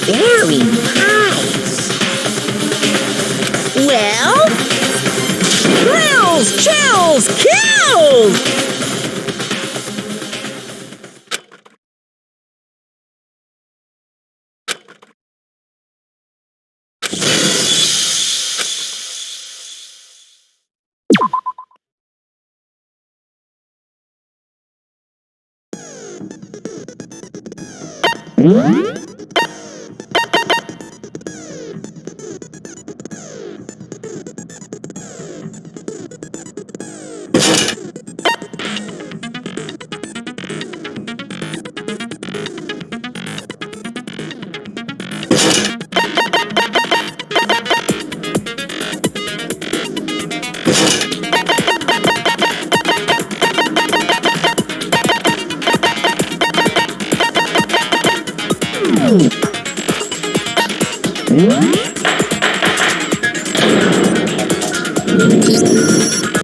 Very nice. Well, thrills, chills, kills!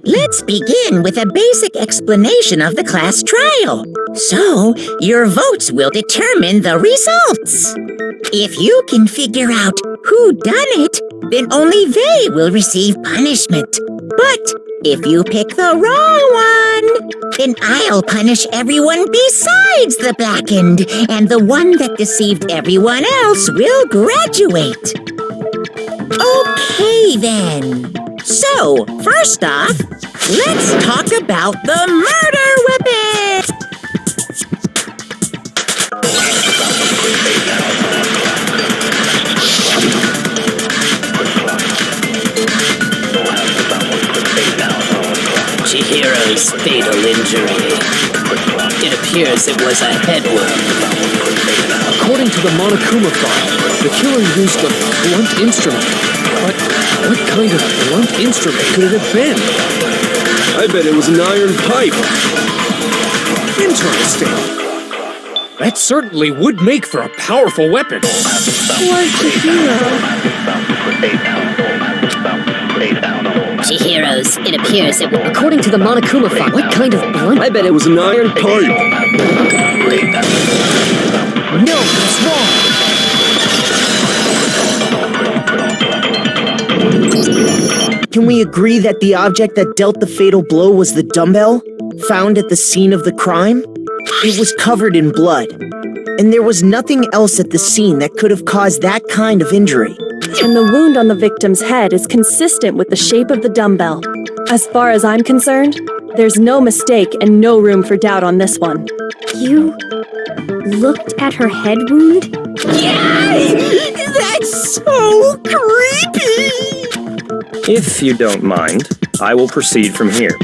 Let's begin with a basic explanation of the class trial. So, your votes will determine the results. If you can figure out who done it, then only they will receive punishment. But if you pick the wrong one, then I'll punish everyone besides the blackened, and the one that deceived everyone else will graduate. Okay, then. So, first off, let's talk about the murder weapon! Chihiro's fatal injury. It appears it was a head wound. According to the Monokuma file, the killer used a blunt instrument. But what kind of blunt instrument could it have been? I bet it was an iron pipe. Interesting. That certainly would make for a powerful weapon. Poor Chihiro. Chihiro's, it appears it was... According to the Monokuma file, what kind of blunt? I bet it was an iron pipe. No, that's wrong. Can we agree that the object that dealt the fatal blow was the dumbbell, found at the scene of the crime? It was covered in blood, and there was nothing else at the scene that could have caused that kind of injury. And the wound on the victim's head is consistent with the shape of the dumbbell. As far as I'm concerned, there's no mistake and no room for doubt on this one. You looked at her head wound? Yay! That's so creepy! If you don't mind, I will proceed from here.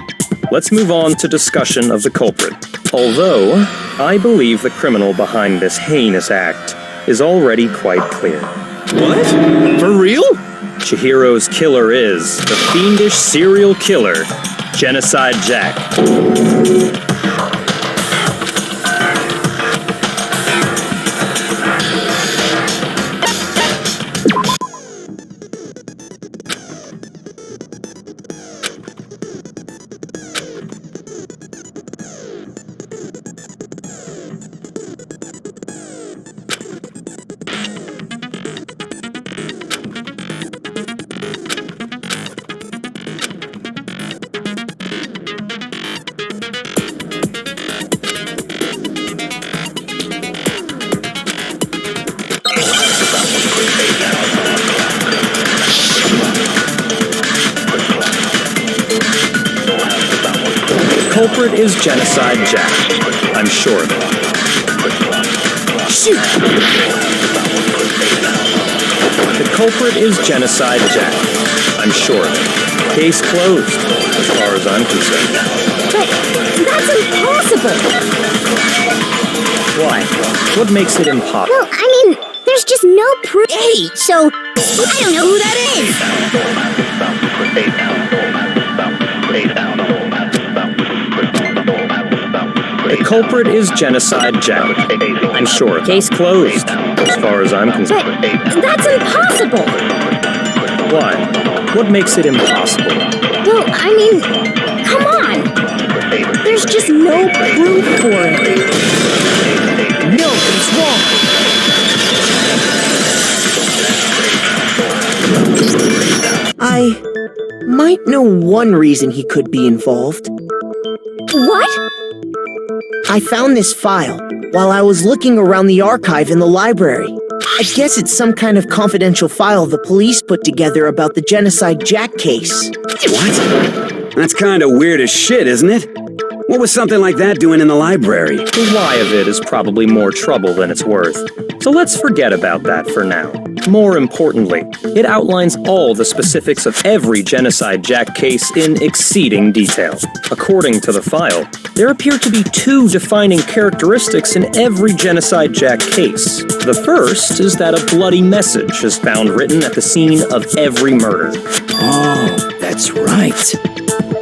Let's move on to discussion of the culprit. Although, I believe the criminal behind this heinous act is already quite clear. What? For real? Chihiro's killer is the fiendish serial killer, Genocide Jack. Culprit is Genocide Jack. I'm sure of it. Shoot! The culprit is Genocide Jack. I'm sure of it. Case closed, as far as I'm concerned. But that's impossible! Why? What makes it impossible? Well, I mean, there's just no proof. Hey, so I don't know who that is! The culprit is Genocide Jack. I'm sure. Case closed, as far as I'm concerned. But that's impossible! Why? What makes it impossible? Well, I mean, come on! There's just no proof for it. might know one reason he could be involved. What? I found this file while I was looking around the archive in the library. I guess it's some kind of confidential file the police put together about the Genocide Jack case. What? That's kind of weird as shit, isn't it? What was something like that doing in the library? The why of it is probably more trouble than it's worth. So let's forget about that for now. More importantly, it outlines all the specifics of every Genocide Jack case in exceeding detail. According to the file, there appear to be two defining characteristics in every Genocide Jack case. The first is that a bloody message is found written at the scene of every murder. Oh, that's right.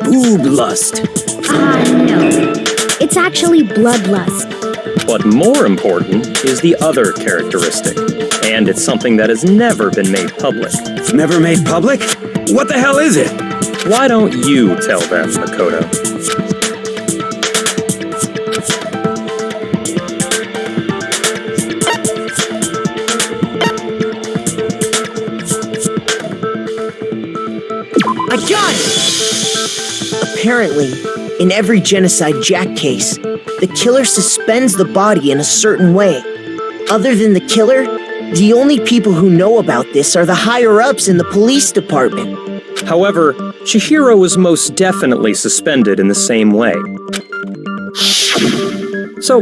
Boob lust. No. It's actually bloodlust. But more important is the other characteristic, and it's something that has never been made public. Never made public? What the hell is it? Why don't you tell them, Makoto? I got it! Apparently, in every Genocide Jack case, the killer suspends the body in a certain way. Other than the killer, the only people who know about this are the higher-ups in the police department. However, Chihiro was most definitely suspended in the same way. So,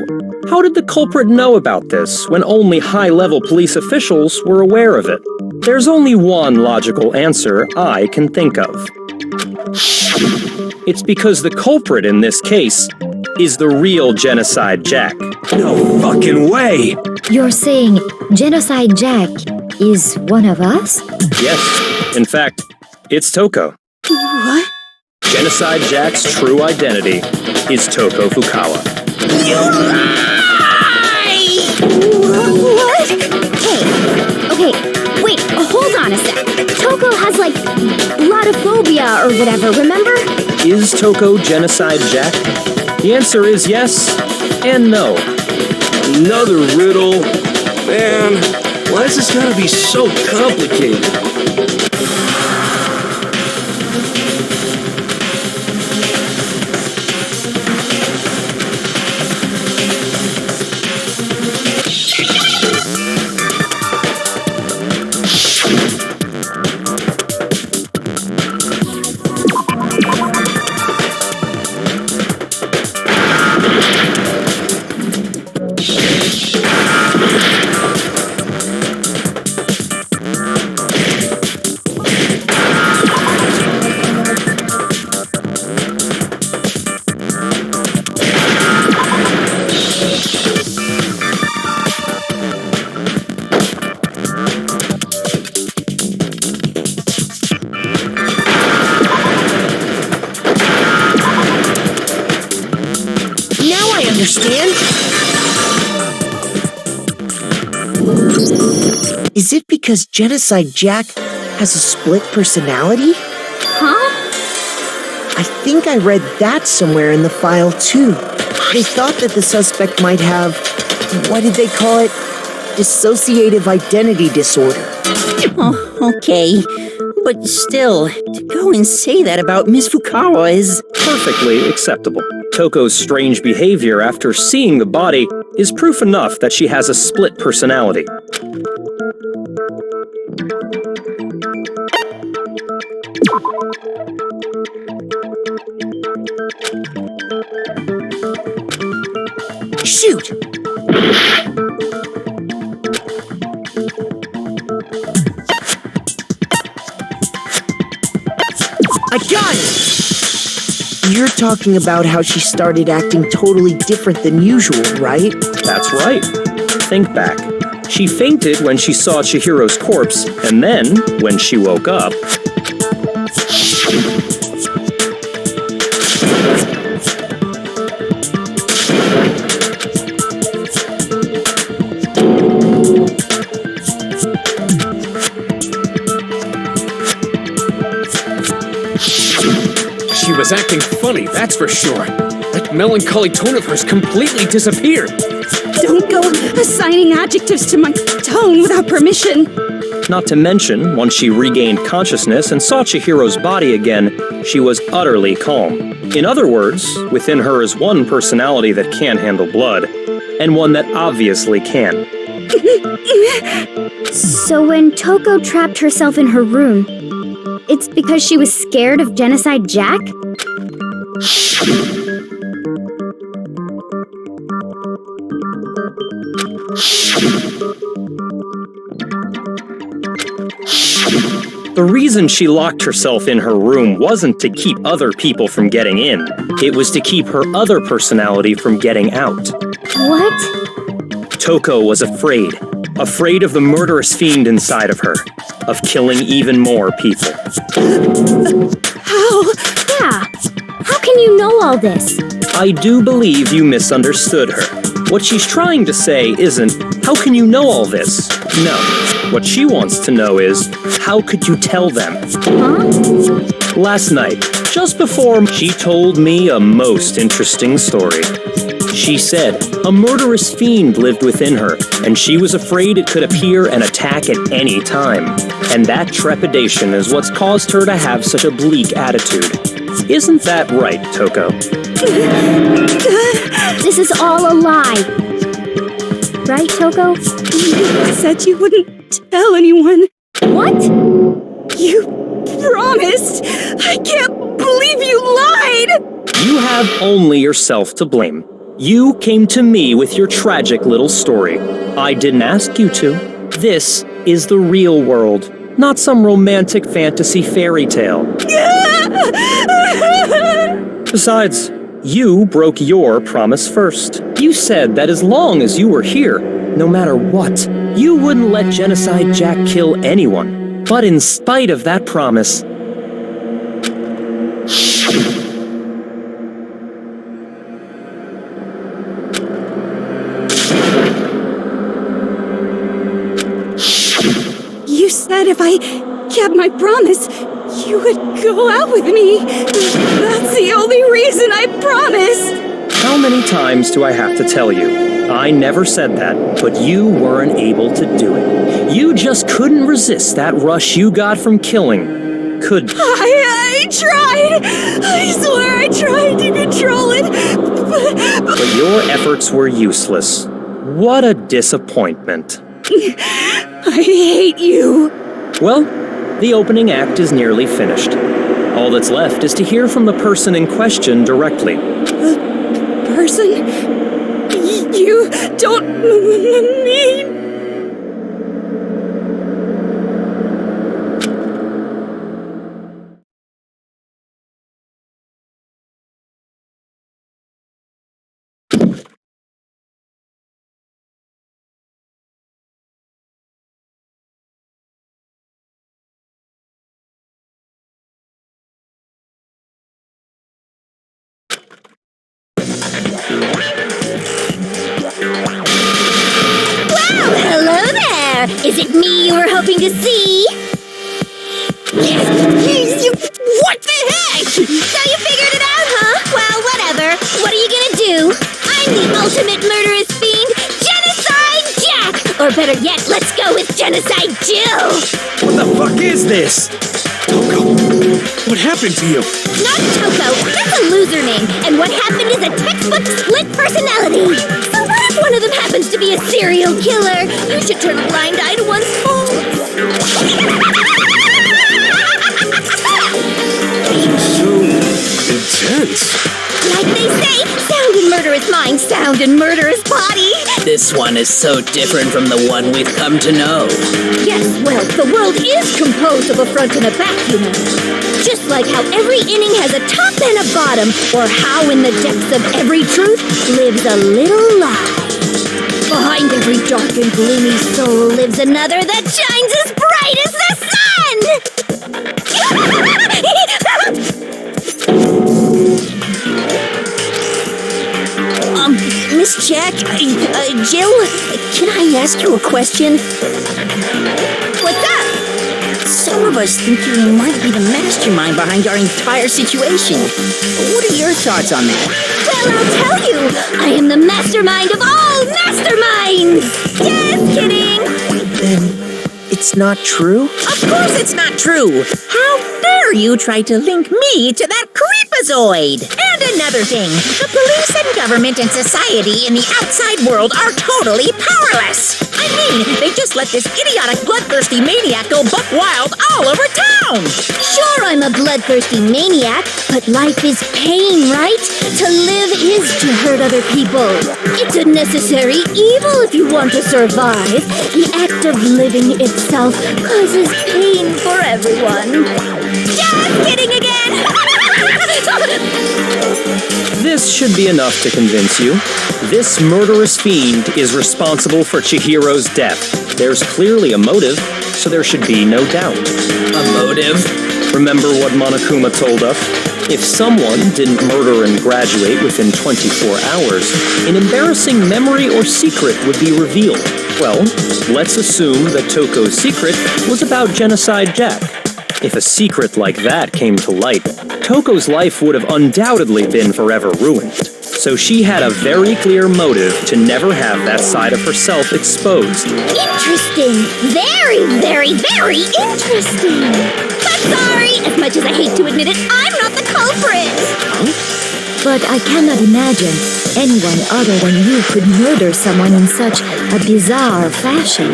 how did the culprit know about this when only high-level police officials were aware of it? There's only one logical answer I can think of. It's because the culprit in this case is the real Genocide Jack. No fucking way! You're saying Genocide Jack is one of us? Yes, in fact, it's Toko. What? Genocide Jack's true identity is Toko Fukawa. What? Okay, wait, hold on a sec. Toko has, like, blotophobia or whatever, remember? Is Toko Genocide Jack? The answer is yes and no. Another riddle. Man, why is this gotta be so complicated? Is it because Genocide Jack has a split personality? Huh? I think I read that somewhere in the file too. They thought that the suspect might have, what did they call it? Dissociative identity disorder. Oh, okay. But still, to go and say that about Miss Fukawa is... perfectly acceptable. Toko's strange behavior after seeing the body is proof enough that she has a split personality. Shoot! I got it! You're talking about how she started acting totally different than usual, right? That's right. Think back. She fainted when she saw Chihiro's corpse, and then, when she woke up... She was acting funny, that's for sure. That melancholy tone of hers completely disappeared. Don't go assigning adjectives to my tone without permission. Not to mention, once she regained consciousness and saw Chihiro's body again, she was utterly calm. In other words, within her is one personality that can handle blood, and one that obviously can. So when Toko trapped herself in her room, it's because she was scared of Genocide Jack? The reason she locked herself in her room wasn't to keep other people from getting in. It was to keep her other personality from getting out. What? Toko was afraid. Afraid of the murderous fiend inside of her. Of killing even more people. How? Yeah. How can you know all this? I do believe you misunderstood her. What she's trying to say isn't, how can you know all this? No. What she wants to know is, how could you tell them? Huh? Last night, just before, she told me a most interesting story. She said a murderous fiend lived within her, and she was afraid it could appear and attack at any time. And that trepidation is what's caused her to have such a bleak attitude. Isn't that right, Toko? This is all a lie. Right, Toko? You said you wouldn't tell anyone. What? You promised. I can't believe you lied. You have only yourself to blame. You came to me with your tragic little story. I didn't ask you to. This is the real world, not some romantic fantasy fairy tale. Besides, you broke your promise first. You said that as long as you were here, no matter what, you wouldn't let Genocide Jack kill anyone. But in spite of that promise, You said if I kept my promise, you would go out with me. That's the only reason I promised. how many times do I have to tell you? I never said that, but you weren't able to do it. You just couldn't resist that rush you got from killing. Could you? I tried. I swear I tried to control it. But your efforts were useless. What a disappointment. I hate you. Well, the opening act is nearly finished. All that's left is to hear from the person in question directly. The person? You don't mean... Is it me you were hoping to see? What the heck? So you figured it out, huh? Well, whatever. What are you gonna do? I'm the ultimate murderous fiend, Genocide Jack! Or better yet, let's go with Genocide Jill! What the fuck is this? Toko, what happened to you? Not Toko, that's a loser name, and what happened is a textbook split personality! So what if one of them happens to be a serial killer? You should turn a blind eye to one's faults! So intense. Like they say, sound in murderous mind, sound in murderous body! This one is so different from the one we've come to know. Yes, well, the world is composed of a front and a back, you know. Just like how every inning has a top and a bottom, or how in the depths of every truth lives a little lie. Behind every dark and gloomy soul lives another that shines as bright as the sun! Miss Jack, Jill, can I ask you a question? What's up? Some of us think you might be the mastermind behind our entire situation. What are your thoughts on that? Well, I'll tell you! I am the mastermind of all masterminds! Just kidding! Then it that's not true? Of course it's not true! How dare you try to link me to that creepazoid! And another thing, the police and government and society in the outside world are totally powerless! I mean, they just let this idiotic bloodthirsty maniac go buck wild all over town! Sure, I'm a bloodthirsty maniac, but life is pain, right? To live is to hurt other people. It's a necessary evil if you want to survive. The act of living itself causes pain for everyone. Just kidding again! This should be enough to convince you. This murderous fiend is responsible for Chihiro's death. There's clearly a motive, so there should be no doubt. A motive? Remember what Monokuma told us? If someone didn't murder and graduate within 24 hours, an embarrassing memory or secret would be revealed. Well, let's assume that Toko's secret was about Genocide Jack. If a secret like that came to light, Toko's life would have undoubtedly been forever ruined. So she had a very clear motive to never have that side of herself exposed. Interesting. Very, very, very interesting. But sorry, as much as I hate to admit it, I'm not the culprit. But I cannot imagine anyone other than you could murder someone in such a bizarre fashion.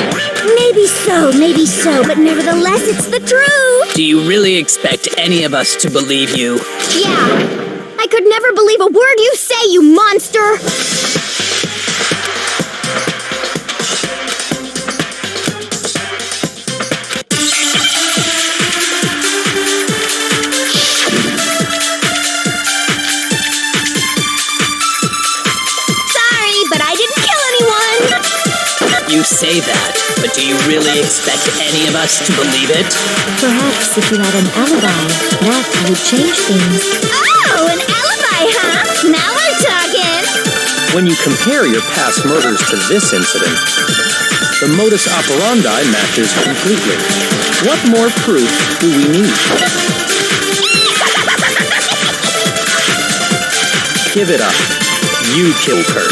Maybe so, but nevertheless, it's the truth. Do you really expect any of us to believe you? Yeah. I could never believe a word you say, you monster! Sorry, but I didn't kill anyone! You say that, but do you really expect any of us to believe it? Perhaps if you had an alibi, that would change things. Oh, an alibi, huh? Now we're talking! When you compare your past murders to this incident, the modus operandi matches completely. What more proof do we need? Give it up. You killed her.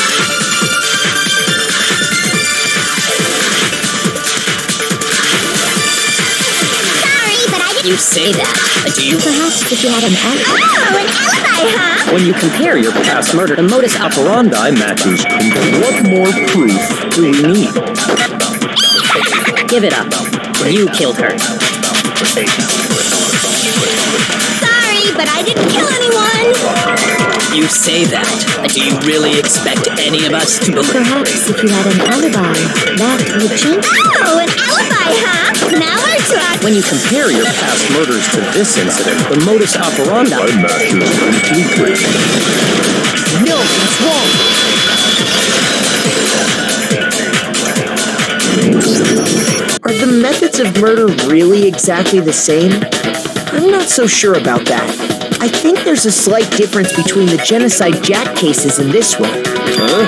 You say that, but do you... Perhaps if you had an alibi. Oh, an alibi, huh? When you compare your past murder, the modus operandi matches. What more proof do we need? Give it up. You killed her. Sorry, but I didn't kill anyone! You say that, but do you really expect any of us to believe? Perhaps if you had an alibi, that would change. Oh, an alibi, huh? Now we're talking. When you compare your past murders to this incident, the modus operandi matches completely. No, that's wrong. Are the methods of murder really exactly the same? I'm not so sure about that. I think there's a slight difference between the Genocide Jack cases and this one. Huh?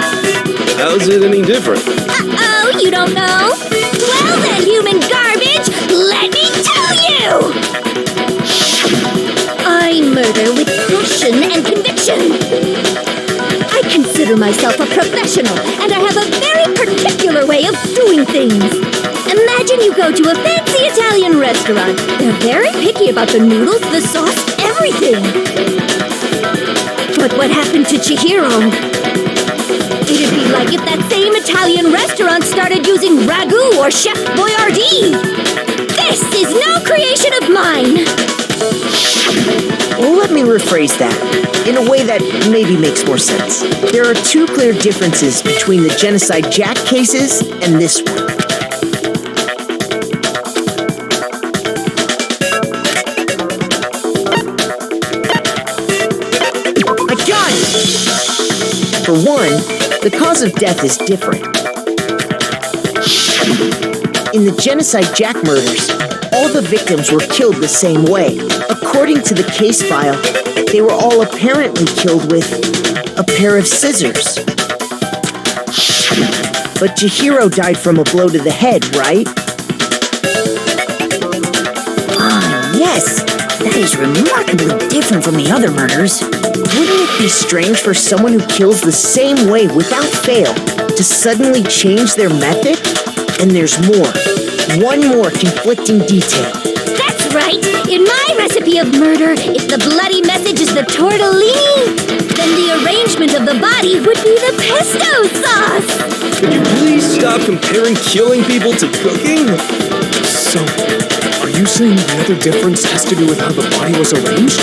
How's it any different? Uh-oh, you don't know? Well then, human garbage, let me tell you! I murder with passion and conviction. I consider myself a professional, and I have a very particular way of doing things. Imagine you go to a fancy Italian restaurant. They're very picky about the noodles, the sauce, everything. But what happened to Chihiro? It'd be like if that same Italian restaurant started using ragu or Chef Boyardee. This is no creation of mine. Well, let me rephrase that in a way that maybe makes more sense. There are two clear differences between the Genocide Jack cases and this one. For one, the cause of death is different. In the Genocide Jack murders, all the victims were killed the same way. According to the case file, they were all apparently killed with a pair of scissors. But Chihiro died from a blow to the head, right? Ah, yes. That is remarkably different from the other murders. Wouldn't it be strange for someone who kills the same way without fail to suddenly change their method? And there's more. one more conflicting detail. That's right! In my recipe of murder, if the bloody message is the tortellini, then the arrangement of the body would be the pesto sauce! Could you please stop comparing killing people to cooking? So, are you saying the other difference has to do with how the body was arranged?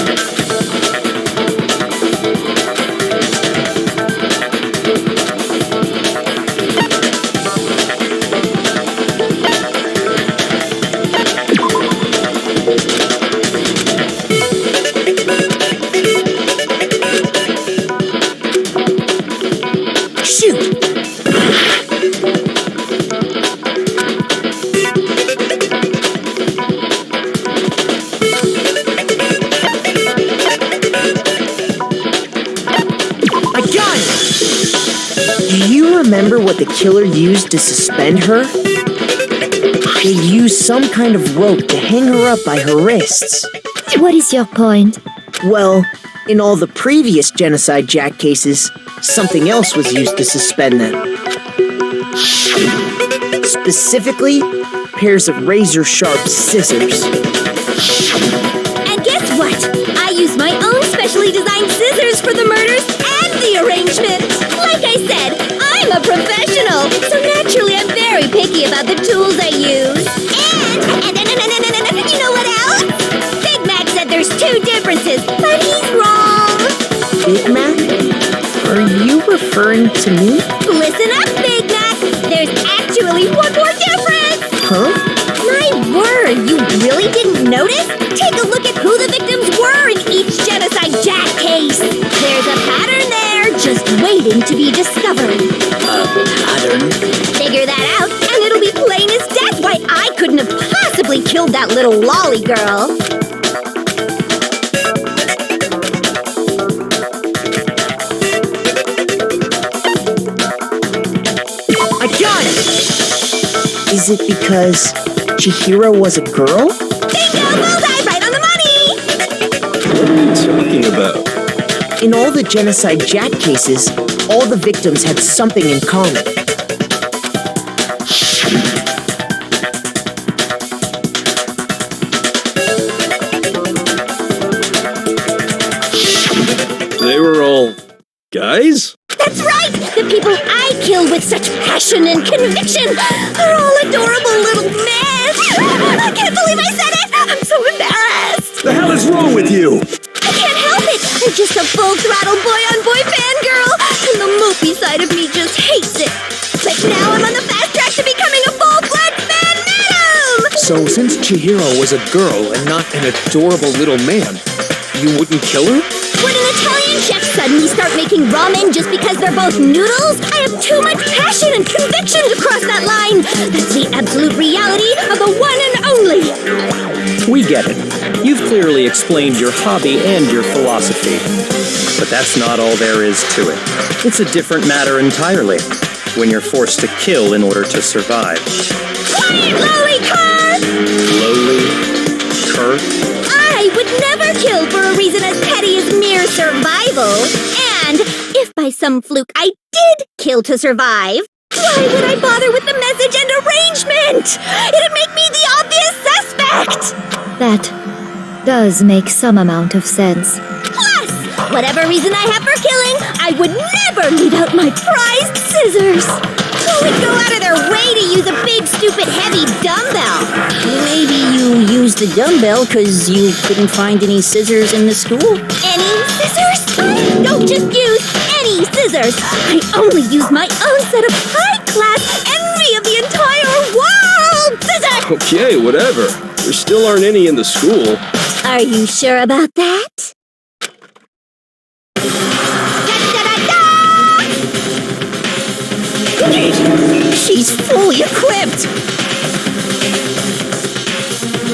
Remember what the killer used to suspend her? They used some kind of rope to hang her up by her wrists. What is your point? Well, in all the previous Genocide Jack cases, something else was used to suspend them. Specifically, pairs of razor-sharp scissors. And guess what? I used my own specially designed scissors for the murders and the arrangement. Like I said, I'm a professional, so naturally I'm very picky about the tools I use. And you know what else? Big Mac said there's two differences, but he's wrong. Big Mac? Are you referring to me? Listen up, Big Mac. There's actually one more difference. Huh? My word, you really didn't notice? Take a look at who the victims were in each Genocide Jack case. There's a pattern there, just waiting to be discovered. Pattern? Figure that out, and it'll be plain as death why I couldn't have possibly killed that little lolly girl. I got it! Is it because Chihiro was a girl? Bingo! Bullseye! Right on the money! What are you talking about? In all the Genocide Jack cases, all the victims had something in common. They were all guys? That's right! The people I kill with such passion and conviction are all adorable little men! I can't believe I said it! I'm so embarrassed! The hell is wrong with you? I can't help it! I'm just a full-throttle boy-on-boy fangirl, and the mopey side of me just hates it. But now I'm on the fast track to becoming a full-fledged fan madam! So, since Chihiro was a girl and not an adorable little man, you wouldn't kill her? Would an Italian chef suddenly start making ramen just because they're both noodles? I have too much passion and conviction to cross that line! That's the absolute reality of the one and only! We get it. You've clearly explained your hobby and your philosophy. But that's not all there is to it. It's a different matter entirely, when you're forced to kill in order to survive. Quiet, lowly cur! Lowly? Cur? I would never kill for a reason as petty as mere survival. And if by some fluke I did kill to survive, why would I bother with the message and arrangement? It'd make me the obvious suspect! That does make some amount of sense. Plus, whatever reason I have for killing, I would never leave out my prized scissors. Who would go out of their way to use a big, stupid, heavy dumbbell? Maybe you used the dumbbell because you couldn't find any scissors in the school? Any scissors? Don't just use any scissors. I only use my own set of high-class envy of the entire world scissors! Okay, whatever. There still aren't any in the school. Are you sure about that? She's fully equipped!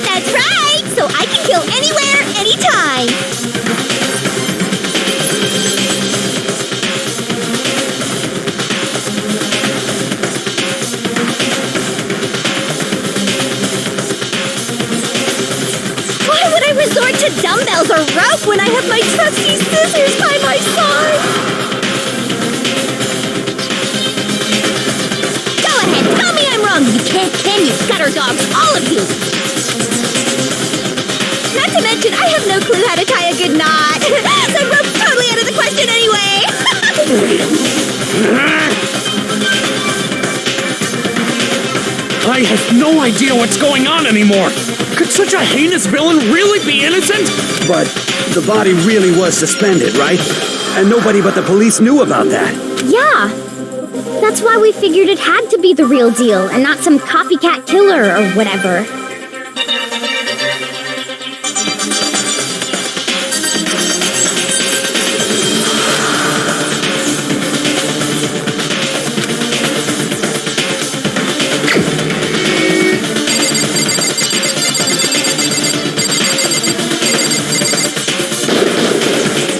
That's right! So I can kill anywhere, anytime! Why would I resort to dumbbells or rope when I have my trusty scissors by my side? Go ahead, tell me I'm wrong. You can't man, you gutter dogs, all of you! Not to mention, I have no clue how to tie a good knot. So rope's totally out of the question anyway! I have no idea what's going on anymore! Could such a heinous villain really be innocent? But the body really was suspended, right? And nobody but the police knew about that. Yeah! That's why we figured it had to be the real deal and not some copycat killer or whatever.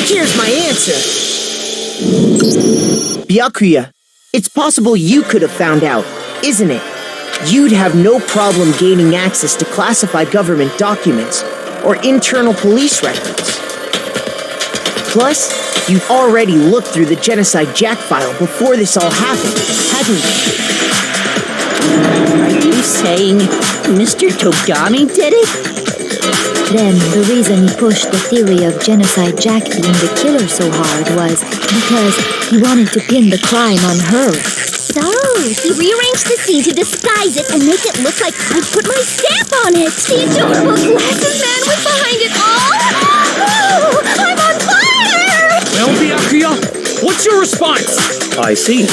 Here's my answer. Byakuya, it's possible you could have found out, isn't it? You'd have no problem gaining access to classified government documents or internal police records. Plus, you'd already looked through the Genocide Jack file before this all happened, hadn't you? Are you saying Mr. Togami did it? Then the reason he pushed the theory of Genocide Jack being the killer so hard was because he wanted to pin the crime on her. So, he rearranged the scene to disguise it and make it look like I put my stamp on it. The adorable glasses man was behind it all. Oh, I'm on fire! Well, Byakuya, what's your response? I see.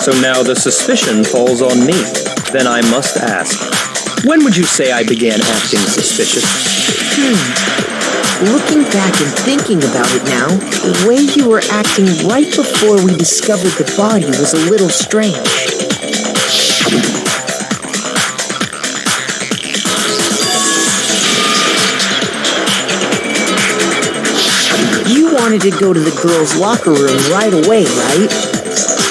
So now the suspicion falls on me. Then I must ask, when would you say I began acting suspicious? Looking back and thinking about it now, the way you were acting right before we discovered the body was a little strange. You wanted to go to the girls' locker room right away, right?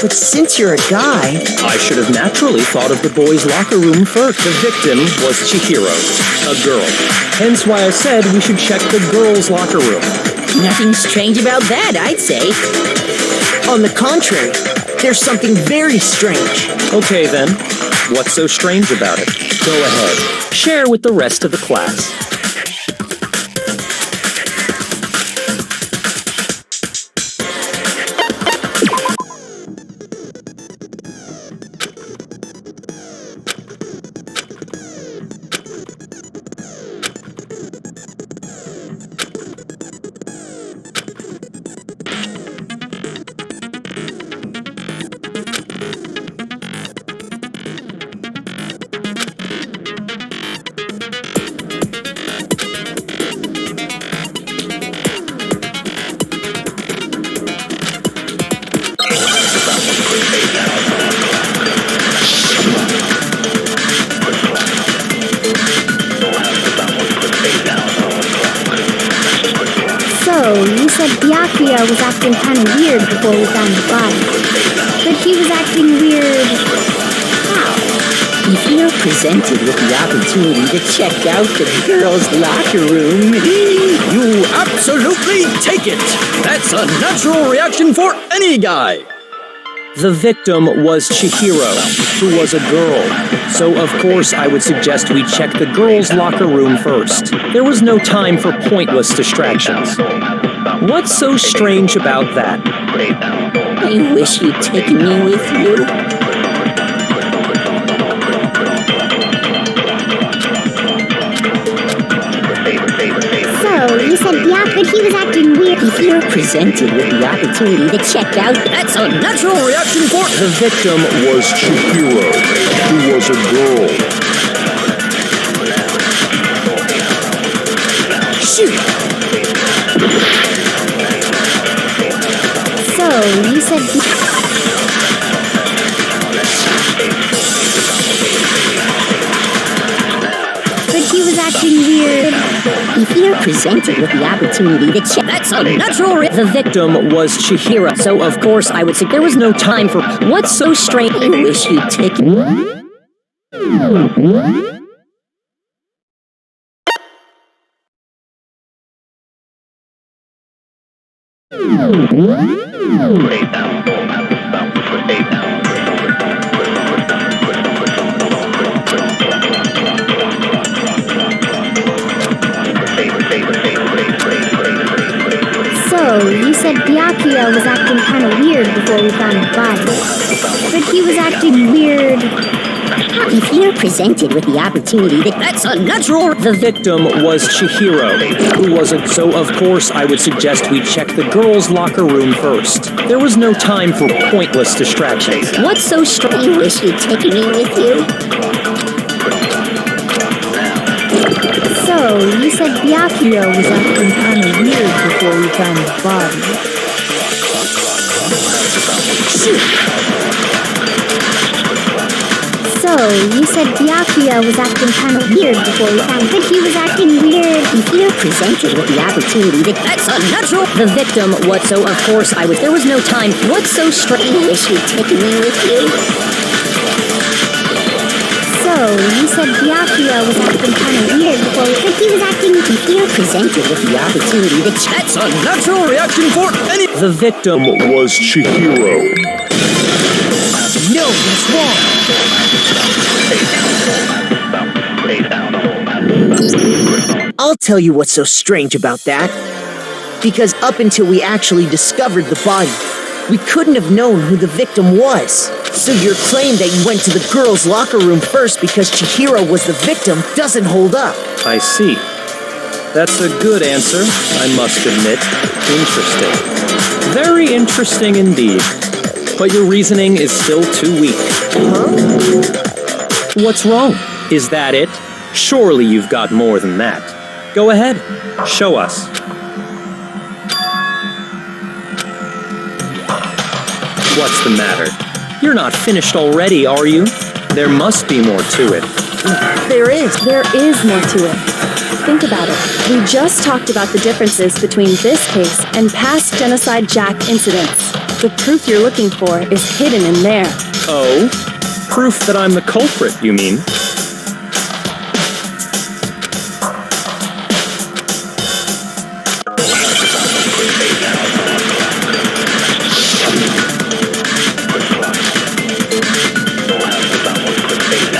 But since you're a guy... I should have naturally thought of the boys' locker room first. The victim was Chihiro, a girl. Hence why I said we should check the girls' locker room. Nothing strange about that, I'd say. On the contrary, there's something very strange. Okay then, what's so strange about it? Go ahead, share with the rest of the class. You said Byakuya was acting kind of weird before we found the body. But he was acting weird... how? If you're presented with the opportunity to check out the girls' locker room, You absolutely take it! That's a natural reaction for any guy! The victim was Chihiro, who was a girl. So of course I would suggest we check the girls' locker room first. There was no time for pointless distractions. What's so strange about that? I wish you'd taken me with you. So, you said but he was acting weird. If you're presented with the opportunity to check out... That's a natural reaction for... The victim was Chihiro, who was a girl. Shoot! So, you said... But he was acting weird. If you're presented with the opportunity to check... That's a natural The victim was Chihiro, so of course I would say there was no time for... What's so strange? I wish you'd taken... before we found the body. But he was acting weird. If you're presented with the opportunity, that's unnatural. The victim was Chihiro, who wasn't, so of course I would suggest we check the girls' locker room first. There was no time for pointless distractions. What's so strange? You wish you'd taken me with you? So, you said Byakuya was acting kind of weird before we found the body. So, you said Byakuya was acting kind of weird before we found, but he was acting weird. If you're presented with the opportunity, that's unnatural. The victim, what so of course I was. There was no time. What's so strange? You wish you'd taken me with you? So, you said Byakuya was acting kind of weird before we, but he was acting. If you're presented with the opportunity, That's unnatural reaction for any. The victim Was Chihiro. No, that's wrong. I'll tell you what's so strange about that. Because up until we actually discovered the body, we couldn't have known who the victim was. So your claim that you went to the girls' locker room first because Chihiro was the victim doesn't hold up. I see. That's a good answer, I must admit. Interesting. Very interesting indeed. But your reasoning is still too weak. Huh? What's wrong? Is that it? Surely you've got more than that. Go ahead. Show us. What's the matter? You're not finished already, are you? There must be more to it. There is. There is more to it. Think about it. We just talked about the differences between this case and past Genocide Jack incidents. The proof you're looking for is hidden in there. Oh? Proof that I'm the culprit, you mean?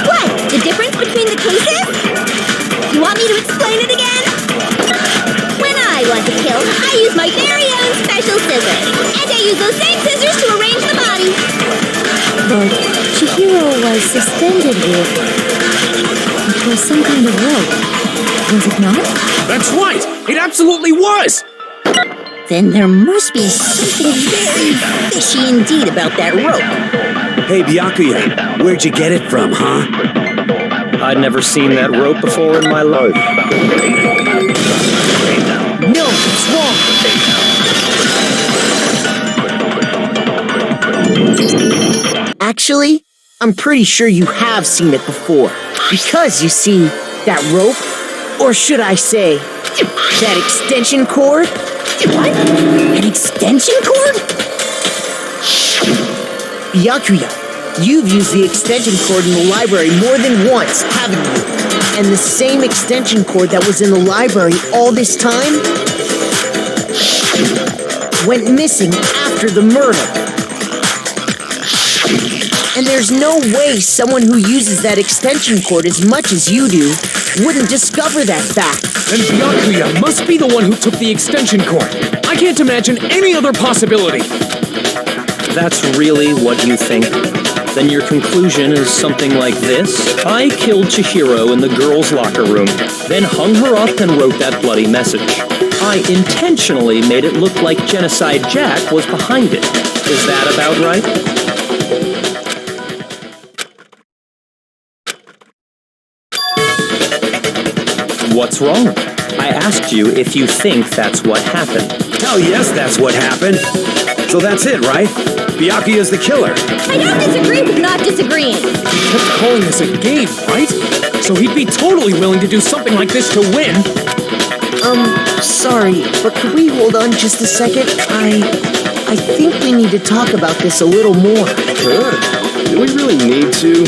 what? The difference between the cases? You want me to explain it again? When I want to kill, I use my very own special scissors. And I use those same scissors to arrange the body. But Chihiro was suspended with. It was some kind of rope. Was it not? That's right! It absolutely was! Then there must be something very fishy indeed about that rope. Hey, Byakuya, where'd you get it from, huh? I'd never seen that rope before in my life. No, it's wrong. Actually, I'm pretty sure you have seen it before. Because, you see, that rope, or should I say, that extension cord? What? An extension cord? Byakuya, you've used the extension cord in the library more than once, haven't you? And the same extension cord that was in the library all this time went missing after the murder. And there's no way someone who uses that extension cord as much as you do wouldn't discover that fact. Then Byakuya must be the one who took the extension cord. I can't imagine any other possibility. That's really what you think? Then your conclusion is something like this? I killed Chihiro in the girls' locker room, then hung her up and wrote that bloody message. I intentionally made it look like Genocide Jack was behind it. Is that about right? What's wrong? I asked you if you think that's what happened. Hell yes, that's what happened. So that's it, right? Byakuya's the killer. I don't disagree with not disagreeing. He kept calling this a game, right? So he'd be totally willing to do something like this to win. Sorry, but could we hold on just a second? I think we need to talk about this a little more. Sure. Do we really need to?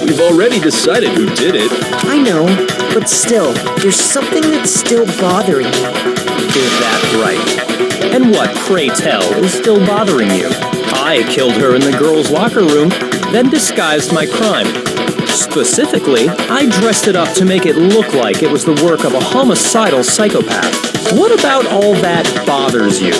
We've already decided who did it. I know, but still, there's something that's still bothering me. Is that right? And what, pray tell, is still bothering you? I killed her in the girls' locker room, then disguised my crime. Specifically, I dressed it up to make it look like it was the work of a homicidal psychopath. What about all that bothers you?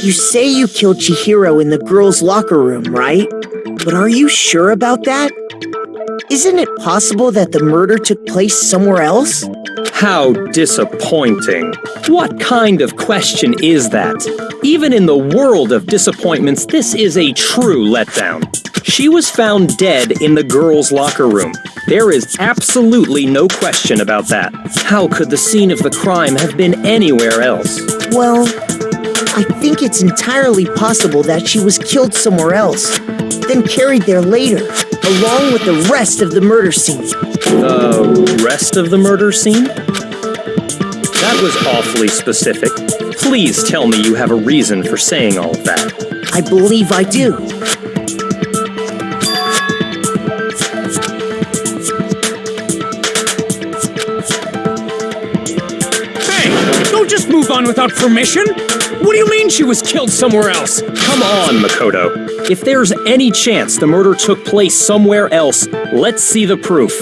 You say you killed Chihiro in the girls' locker room, right? But are you sure about that? Isn't it possible that the murder took place somewhere else? How disappointing. What kind of question is that? Even in the world of disappointments, this is a true letdown. She was found dead in the girls' locker room. There is absolutely no question about that. How could the scene of the crime have been anywhere else? Well, I think it's entirely possible that she was killed somewhere else, then carried there later, along with the rest of the murder scene. The rest of the murder scene? That was awfully specific. Please tell me you have a reason for saying all of that. I believe I do. Hey, don't just move on without permission! What do you mean she was killed somewhere else? Come on, Makoto. If there's any chance the murder took place somewhere else, let's see the proof.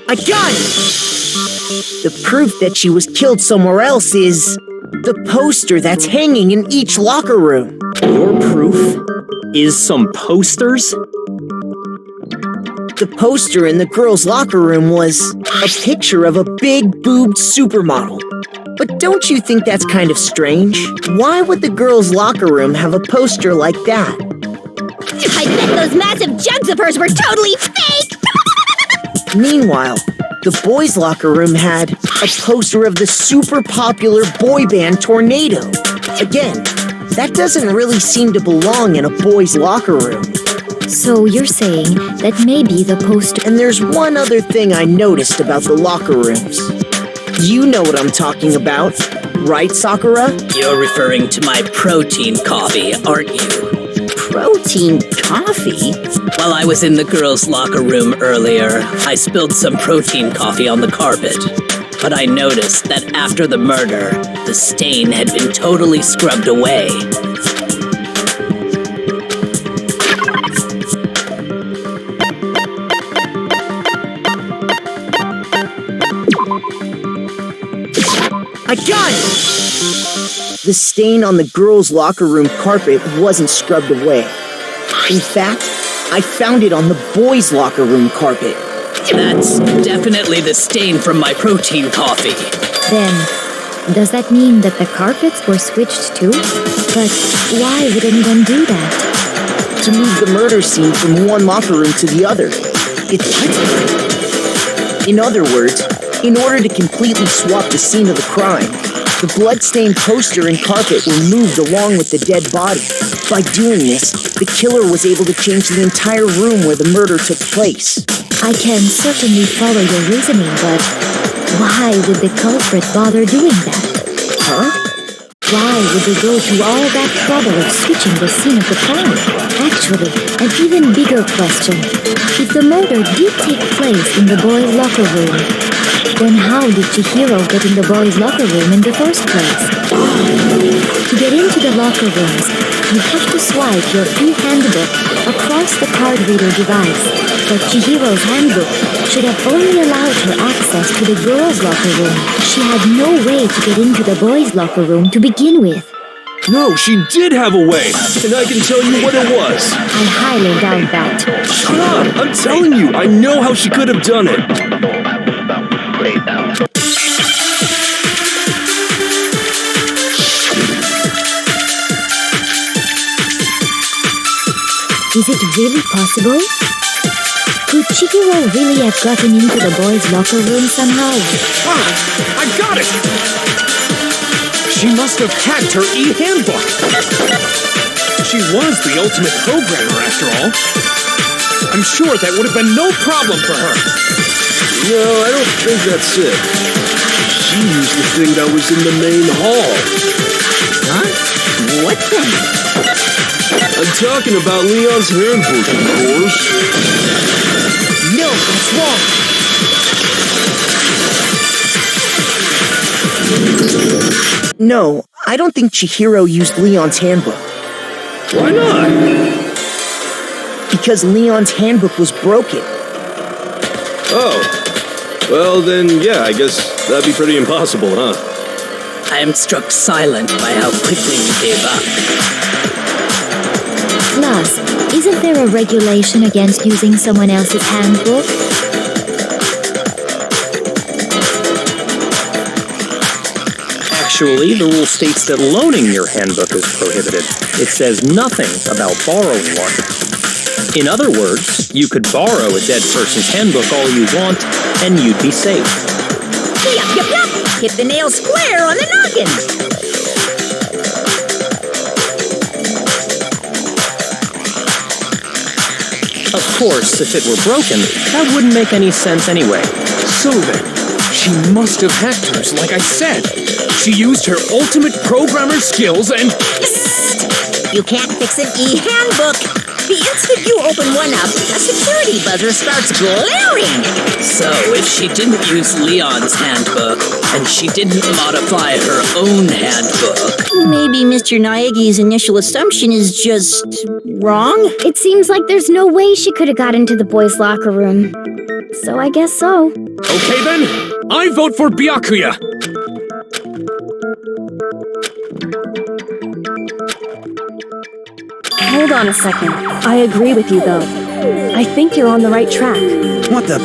I got it! The proof that she was killed somewhere else is the poster that's hanging in each locker room. Your proof is some posters? The poster in the girls' locker room was a picture of a big-boobed supermodel. But don't you think that's kind of strange? Why would the girls' locker room have a poster like that? I bet those massive jugs of hers were totally fake! Meanwhile, the boys' locker room had a poster of the super popular boy band Tornado. Again, that doesn't really seem to belong in a boys' locker room. So you're saying that maybe the poster... And there's one other thing I noticed about the locker rooms. You know what I'm talking about, right, Sakura? You're referring to my protein coffee, aren't you? Protein coffee? While I was in the girls' locker room earlier, I spilled some protein coffee on the carpet. But I noticed that after the murder, the stain had been totally scrubbed away. I got it! The stain on the girls' locker room carpet wasn't scrubbed away. In fact, I found it on the boys' locker room carpet. That's definitely the stain from my protein coffee. Then, does that mean that the carpets were switched too? But why would anyone do that? To move the murder scene from one locker room to the other. In other words, in order to completely swap the scene of the crime, the blood-stained poster and carpet were moved along with the dead body. By doing this, the killer was able to change the entire room where the murder took place. I can certainly follow your reasoning, but why would the culprit bother doing that? Huh? Why would they go to all that trouble of switching the scene of the crime? Actually, an even bigger question. If the murder did take place in the boys' locker room, then how did Chihiro get in the boys' locker room in the first place? To get into the locker rooms, you have to swipe your e-handbook across the card reader device. But Chihiro's handbook should have only allowed her access to the girls' locker room. She had no way to get into the boys' locker room to begin with. No, she did have a way, and I can tell you what it was. I highly doubt that. Shut up! I'm telling you, I know how she could have done it. Is it really possible? Could Chihiro really have gotten into the boys' locker room somehow? Ah, I got it! She must have hacked her e-handbook. She was the ultimate programmer, after all. I'm sure that would have been no problem for her. No, I don't think that's it. She used the thing that was in the main hall. Huh? What then? I'm talking about Leon's handbook, of course. No, that's wrong. No, I don't think Chihiro used Leon's handbook. Why not? because Leon's handbook was broken. Oh. Well, then, yeah, I guess that'd be pretty impossible, huh? I am struck silent by how quickly you gave up. Plus, isn't there a regulation against using someone else's handbook? Actually, the rule states that loaning your handbook is prohibited. It says nothing about borrowing one. In other words, you could borrow a dead person's handbook all you want, and you'd be safe. Yup, yup, yup! Hit the nail square on the noggin! Of course, if it were broken, that wouldn't make any sense anyway. So then, she must have hacked hers, like I said. She used her ultimate programmer skills and... You can't fix an e-handbook! The instant you open one up, a security buzzer starts glaring! So, if she didn't use Leon's handbook, and she didn't modify her own handbook... Maybe Mr. Naegi's initial assumption is just wrong? It seems like there's no way she could have got into the boys' locker room. So I guess so. Okay then, I vote for Byakuya! Hold on a second. I agree with you, though. I think you're on the right track. What the...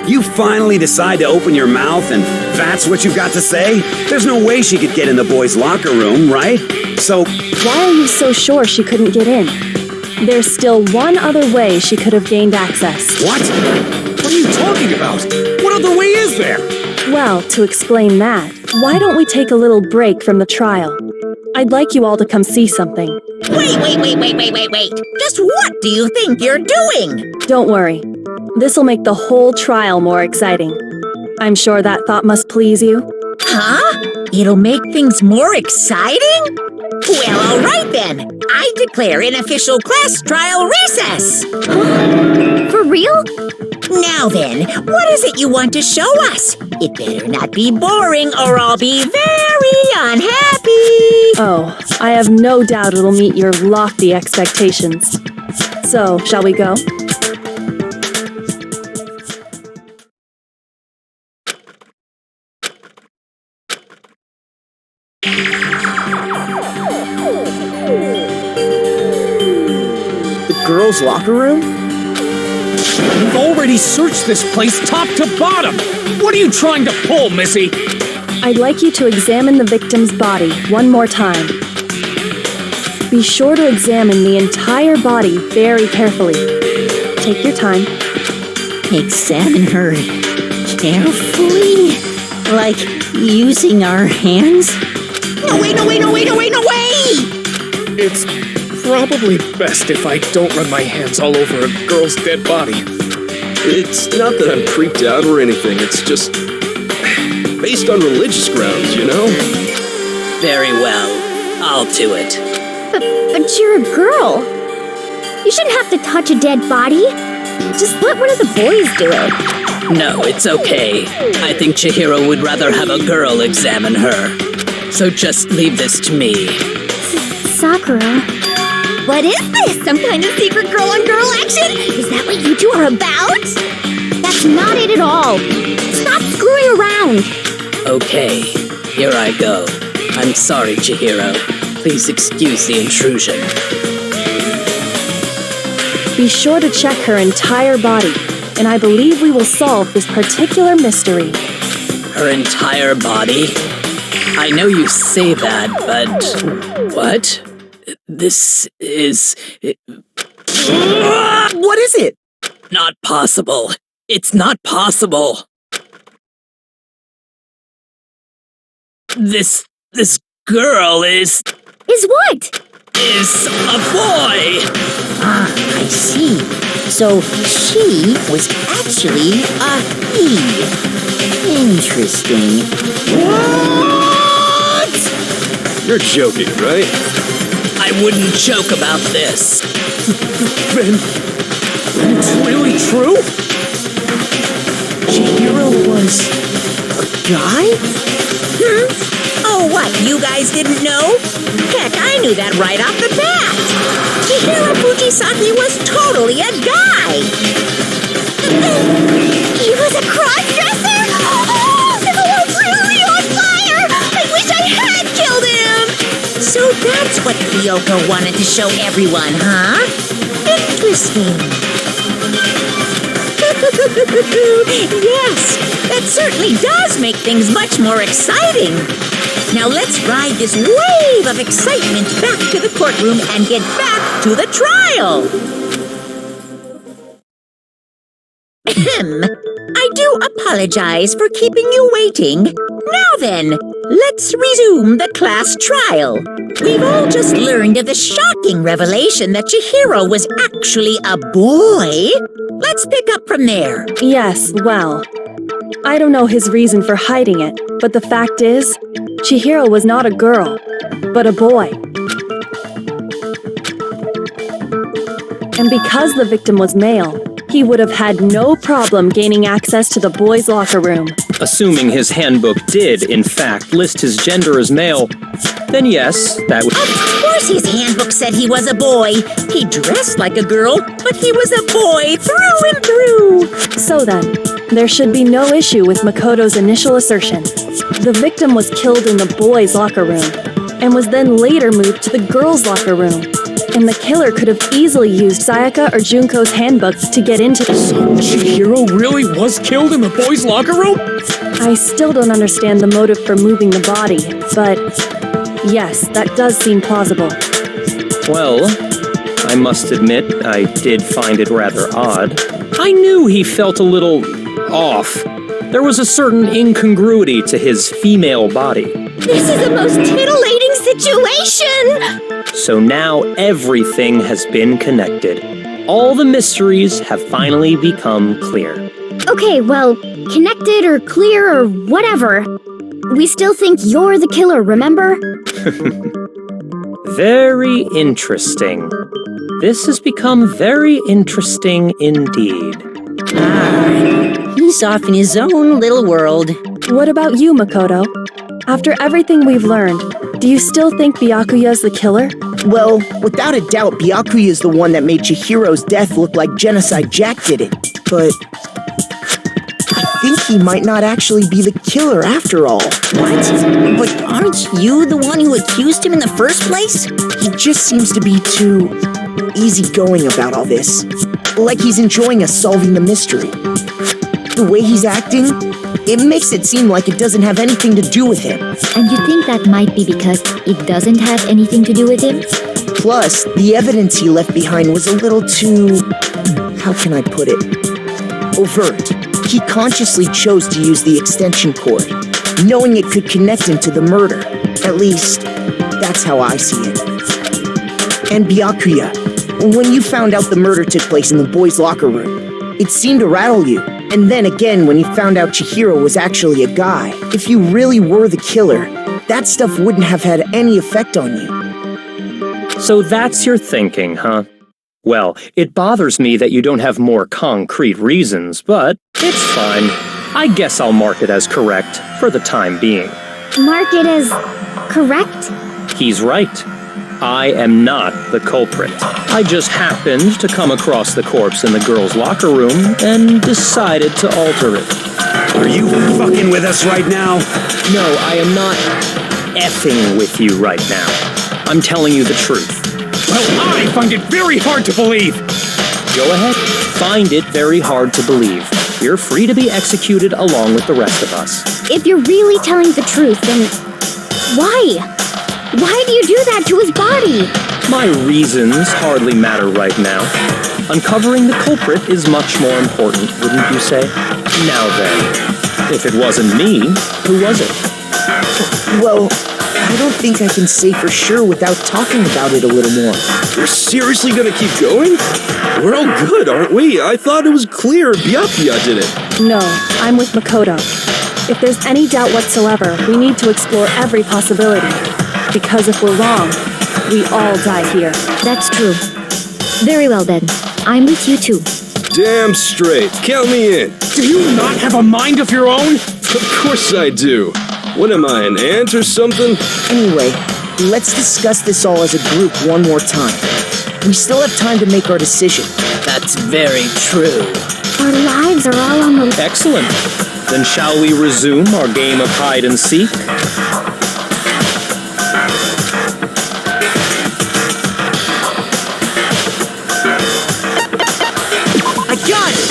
You finally decide to open your mouth and that's what you've got to say? There's no way she could get in the boys' locker room, right? So... Why are you so sure she couldn't get in? There's still one other way she could have gained access. What? What are you talking about? What other way is there? Well, to explain that, why don't we take a little break from the trial? I'd like you all to come see something. Wait! Just what do you think you're doing? Don't worry. This'll make the whole trial more exciting. I'm sure that thought must please you. Huh? It'll make things more exciting? Well, alright then. I declare an official class trial recess. For real? Now then, what is it you want to show us? It better not be boring or I'll be very unhappy. Oh, I have no doubt it'll meet your lofty expectations. So, shall we go? The girls' locker room? We've already searched this place top to bottom! What are you trying to pull, Missy? I'd like you to examine the victim's body one more time. Be sure to examine the entire body very carefully. Take your time. Examine her carefully? Like using our hands? No way! It's probably best if I don't run my hands all over a girl's dead body. It's not that I'm creeped out or anything, it's just... based on religious grounds, you know? Very well. I'll do it. But you're a girl. You shouldn't have to touch a dead body. Just let one of the boys do it. No, it's okay. I think Chihiro would rather have a girl examine her. So just leave this to me. Sakura. What is this? Some kind of secret girl-on-girl action? Is that what you two are about? That's not it at all. Stop screwing around! Okay, here I go. I'm sorry, Chihiro. Please excuse the intrusion. Be sure to check her entire body, and I believe we will solve this particular mystery. Her entire body? I know you say that, but... What? This is... What is it? Not possible. It's not possible. This girl is what? Is a boy! Ah, I see. So she was actually a he. Interesting. What? You're joking, right? I wouldn't joke about this. Then it's really true? Chihiro was a guy? Oh, what, you guys didn't know? Heck, I knew that right off the bat. Chihiro Fujisaki was totally a guy. He was a cross-dresser? Oh, the world's really on fire! I wish I had killed him! So that's what Kyoko wanted to show everyone, huh? Interesting. Yes, that certainly does make things much more exciting. Now let's ride this wave of excitement back to the courtroom and get back to the trial. I do apologize for keeping you waiting. Now then, let's resume the class trial. We've all just learned of the shocking revelation that Chihiro was actually a boy. Let's pick up from there. Yes, well, I don't know his reason for hiding it, but the fact is, Chihiro was not a girl, but a boy. And because the victim was male, he would have had no problem gaining access to the boys' locker room. Assuming his handbook did, in fact, list his gender as male, then yes, that would... Of course his handbook said he was a boy. He dressed like a girl, but he was a boy through and through. So then, there should be no issue with Makoto's initial assertion. The victim was killed in the boys' locker room, and was then later moved to the girls' locker room. And the killer could have easily used Sayaka or Junko's handbook to get into the... So Chihiro really was killed in the boys' locker room? I still don't understand the motive for moving the body, but yes, that does seem plausible. Well, I must admit, I did find it rather odd. I knew he felt a little off. There was a certain incongruity to his female body. This is the most titillating situation! So now everything has been connected. All the mysteries have finally become clear. Okay, well, connected or clear or whatever. We still think you're the killer, remember? Very interesting. This has become very interesting indeed. He's off in his own little world. What about you, Makoto? After everything we've learned, do you still think Byakuya's the killer? Well, without a doubt, Byakuya is the one that made Chihiro's death look like Genocide Jack did it. But I think he might not actually be the killer after all. What? But aren't you the one who accused him in the first place? He just seems to be too easygoing about all this. Like he's enjoying us solving the mystery. The way he's acting, it makes it seem like it doesn't have anything to do with him. And you think that might be because it doesn't have anything to do with him? Plus, the evidence he left behind was a little too... how can I put it? Overt. He consciously chose to use the extension cord, knowing it could connect him to the murder. At least, that's how I see it. And Byakuya, when you found out the murder took place in the boys' locker room, it seemed to rattle you. And then again, when you found out Chihiro was actually a guy, if you really were the killer, that stuff wouldn't have had any effect on you. So that's your thinking, huh? Well, it bothers me that you don't have more concrete reasons, but it's fine. I guess I'll mark it as correct for the time being. Mark it as correct? He's right. I am not the culprit. I just happened to come across the corpse in the girls' locker room and decided to alter it. Are you fucking with us right now? No, I am not effing with you right now. I'm telling you the truth. Well, I find it very hard to believe. Go ahead. Find it very hard to believe. You're free to be executed along with the rest of us. If you're really telling the truth, then why? Why do you do that to his body? My reasons hardly matter right now. Uncovering the culprit is much more important, wouldn't you say? Now then, if it wasn't me, who was it? Well, I don't think I can say for sure without talking about it a little more. We're seriously gonna keep going? We're all good, aren't we? I thought it was clear Byakuya did it. No, I'm with Makoto. If there's any doubt whatsoever, we need to explore every possibility. Because if we're wrong, we all die here. That's true. Very well then. I'm with you too. Damn straight. Count me in. Do you not have a mind of your own? Of course I do. What am I, an ant or something? Anyway, let's discuss this all as a group one more time. We still have time to make our decision. That's very true. Our lives are all on the... Excellent. Then shall we resume our game of hide and seek? I got it!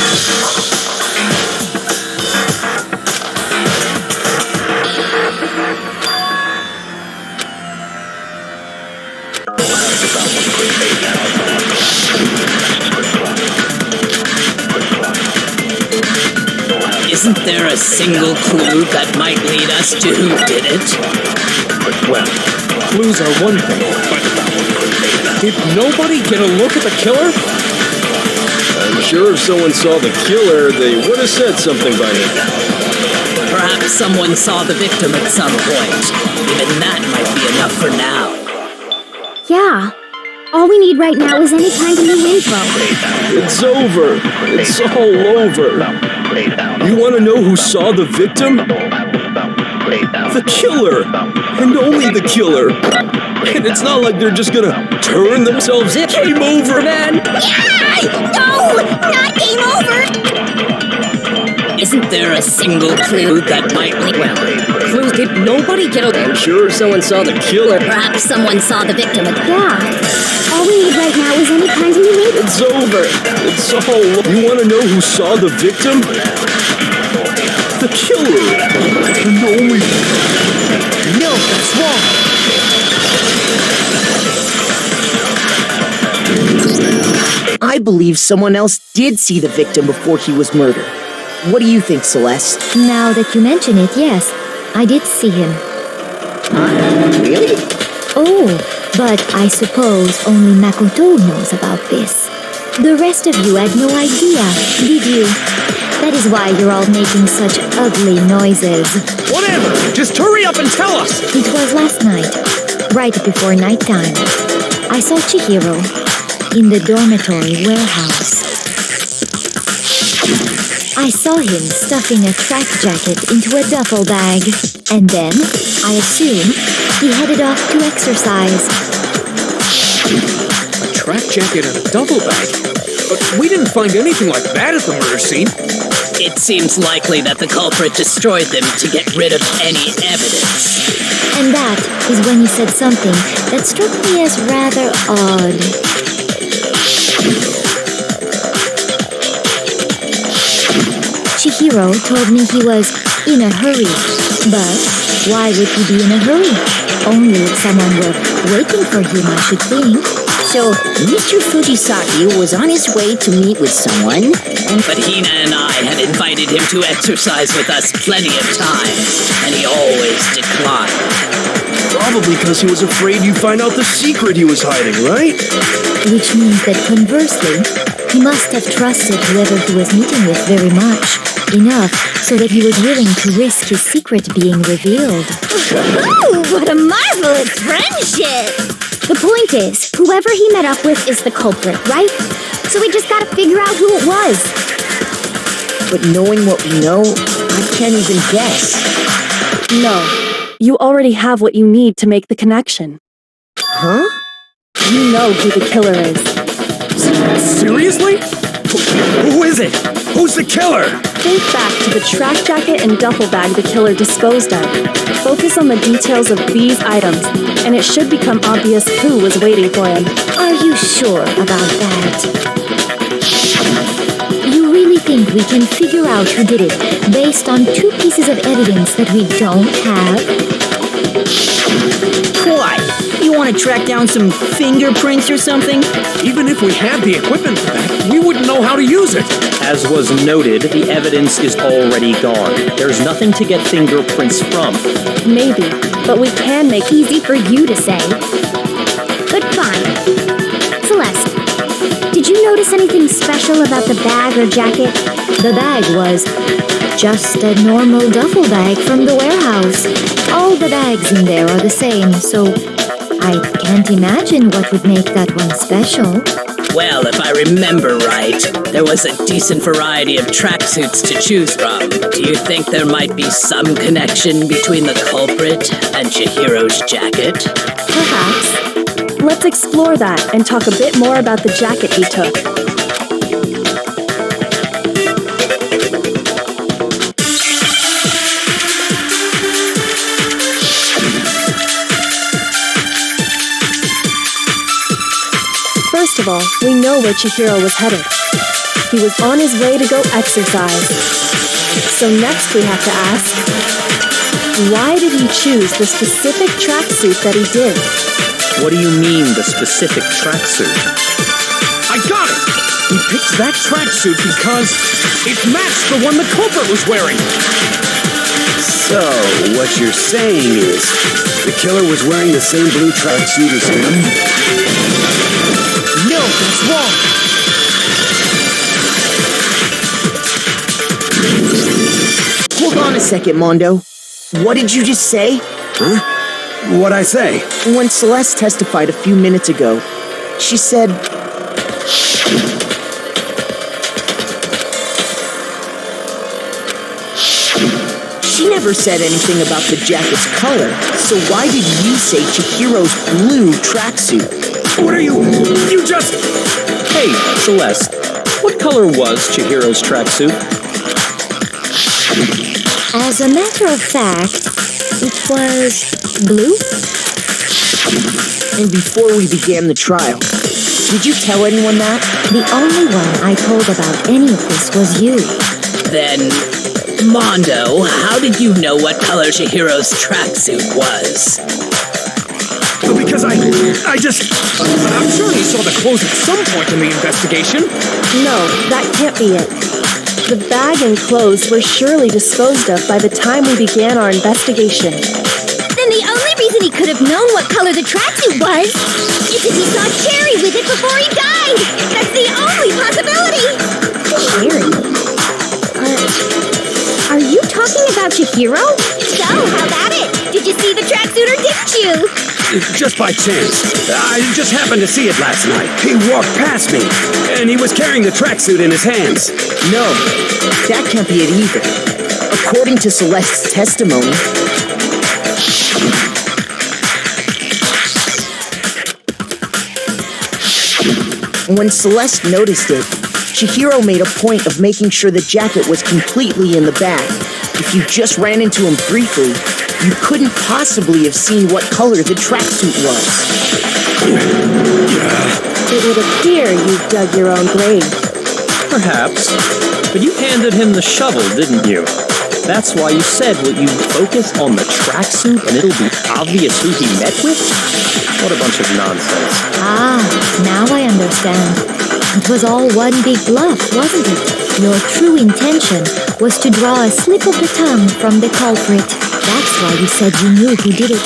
Isn't there a single clue that might lead us to who did it? Well, clues are one thing, but did nobody get a look at the killer? I'm sure if someone saw the killer, they would have said something by now. Perhaps someone saw the victim at some point. Even that might be enough for now. Yeah. All we need right now is any kind of new info. It's over. It's all over. You want to know who saw the victim? The killer! And only the killer! And it's not like they're just gonna turn themselves in. Game over, man! Yeah! No! Not game over! Isn't there a single clue that might lead... Well, clues, did nobody get a... I'm sure if someone saw the killer... Perhaps someone saw the victim. Yeah. All we need right now is any kind of new info. It's over. It's all... You want to know who saw the victim? The killer. And only... No, that's wrong. I believe someone else did see the victim before he was murdered. What do you think, Celeste? Now that you mention it, yes. I did see him. Really? Oh, but I suppose only Makoto knows about this. The rest of you had no idea, did you? That is why you're all making such ugly noises. Whatever! Just hurry up and tell us! It was last night, right before nighttime. I saw Chihiro in the dormitory warehouse. I saw him stuffing a track jacket into a duffel bag, and then, I assume, he headed off to exercise. A track jacket and a duffel bag? But we didn't find anything like that at the murder scene. It seems likely that the culprit destroyed them to get rid of any evidence. And that is when he said something that struck me as rather odd. Chihiro told me he was in a hurry. But why would he be in a hurry? Only if someone were waiting for him, I should think. So, Mr. Fujisaki was on his way to meet with someone, and... But Hina and I had invited him to exercise with us plenty of times, and he always declined. Probably because he was afraid you'd find out the secret he was hiding, right? Which means that conversely, he must have trusted whoever he was meeting with very much. Enough so that he was willing to risk his secret being revealed. Ooh, what a marvelous friendship! The point is, whoever he met up with is the culprit, right? So we just gotta figure out who it was. But knowing what we know, I can't even guess. No. You already have what you need to make the connection. Huh? You know who the killer is. Seriously? Who is it? Who's the killer? Think back to the track jacket and duffel bag the killer disposed of. Focus on the details of these items, and it should become obvious who was waiting for him. Are you sure about that? You really think we can figure out who did it based on 2 pieces of evidence that we don't have? Why? You want to track down some fingerprints or something? Even if we had the equipment for that, we wouldn't know how to use it. As was noted, the evidence is already gone. There's nothing to get fingerprints from. Maybe, but we can make Easy for you to say. But fine. Celeste, did you notice anything special about the bag or jacket? The bag was just a normal duffel bag from the warehouse. All the bags in there are the same, so I can't imagine what would make that one special. Well, if I remember right, there was a decent variety of tracksuits to choose from. Do you think there might be some connection between the culprit and Chihiro's jacket? Perhaps. Let's explore that and talk a bit more about the jacket he took. First of all, we know where Chihiro was headed. He was on his way to go exercise. So next we have to ask, why did he choose the specific tracksuit that he did? What do you mean, the specific tracksuit? I got it! He picked that tracksuit because it matched the one the culprit was wearing. So, what you're saying is, the killer was wearing the same blue tracksuit as him? No, that's wrong. Hold on a second, Mondo. What did you just say? Huh? What'd I say? When Celeste testified a few minutes ago, she said... She never said anything about the jacket's color, so why did you say Chihiro's blue tracksuit? What are you... You just... Hey, Celeste, what color was Chihiro's tracksuit? As a matter of fact, it was blue. And before we began the trial, did you tell anyone that? The only one I told about any of this was you. Then, Mondo, how did you know what color Chihiro's tracksuit was? Because I'm sure he saw the clothes at some point in the investigation. No, that can't be it. The bag and clothes were surely disposed of by the time we began our investigation. Then the only reason he could have known what color the tracksuit was is if he saw Cherry with it before he died. That's the only possibility. Cherry? Are you talking about Chihiro? So, how about it? Did you see the tracksuit or didn't you? Just by chance. I just happened to see it last night. He walked past me, and he was carrying the tracksuit in his hands. No, that can't be it either. According to Celeste's testimony... When Celeste noticed it, Chihiro made a point of making sure the jacket was completely in the bag. If you just ran into him briefly, you couldn't possibly have seen what color the tracksuit was. It would appear you dug your own grave. Perhaps. But you handed him the shovel, didn't you? That's why you said, will you focus on the tracksuit and it'll be obvious who he met with? What a bunch of nonsense. Ah, now I understand. It was all one big bluff, wasn't it? Your true intention was to draw a slip of the tongue from the culprit. That's why you said you knew who did it,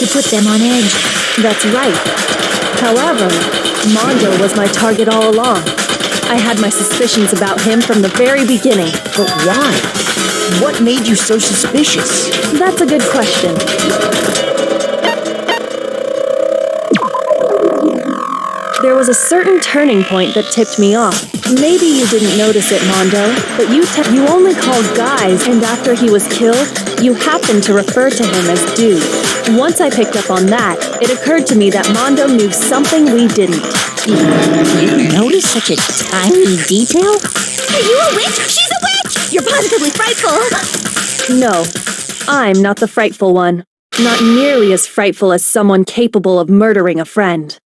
to put them on edge. That's right. However, Mondo was my target all along. I had my suspicions about him from the very beginning. But why? What made you so suspicious? That's a good question. There was a certain turning point that tipped me off. Maybe you didn't notice it, Mondo, but you only called guys, and after he was killed, you happened to refer to him as dude. Once I picked up on that, it occurred to me that Mondo knew something we didn't. You noticed such a tiny detail? Are you a witch? She's a witch! You're positively frightful! No, I'm not the frightful one. Not nearly as frightful as someone capable of murdering a friend.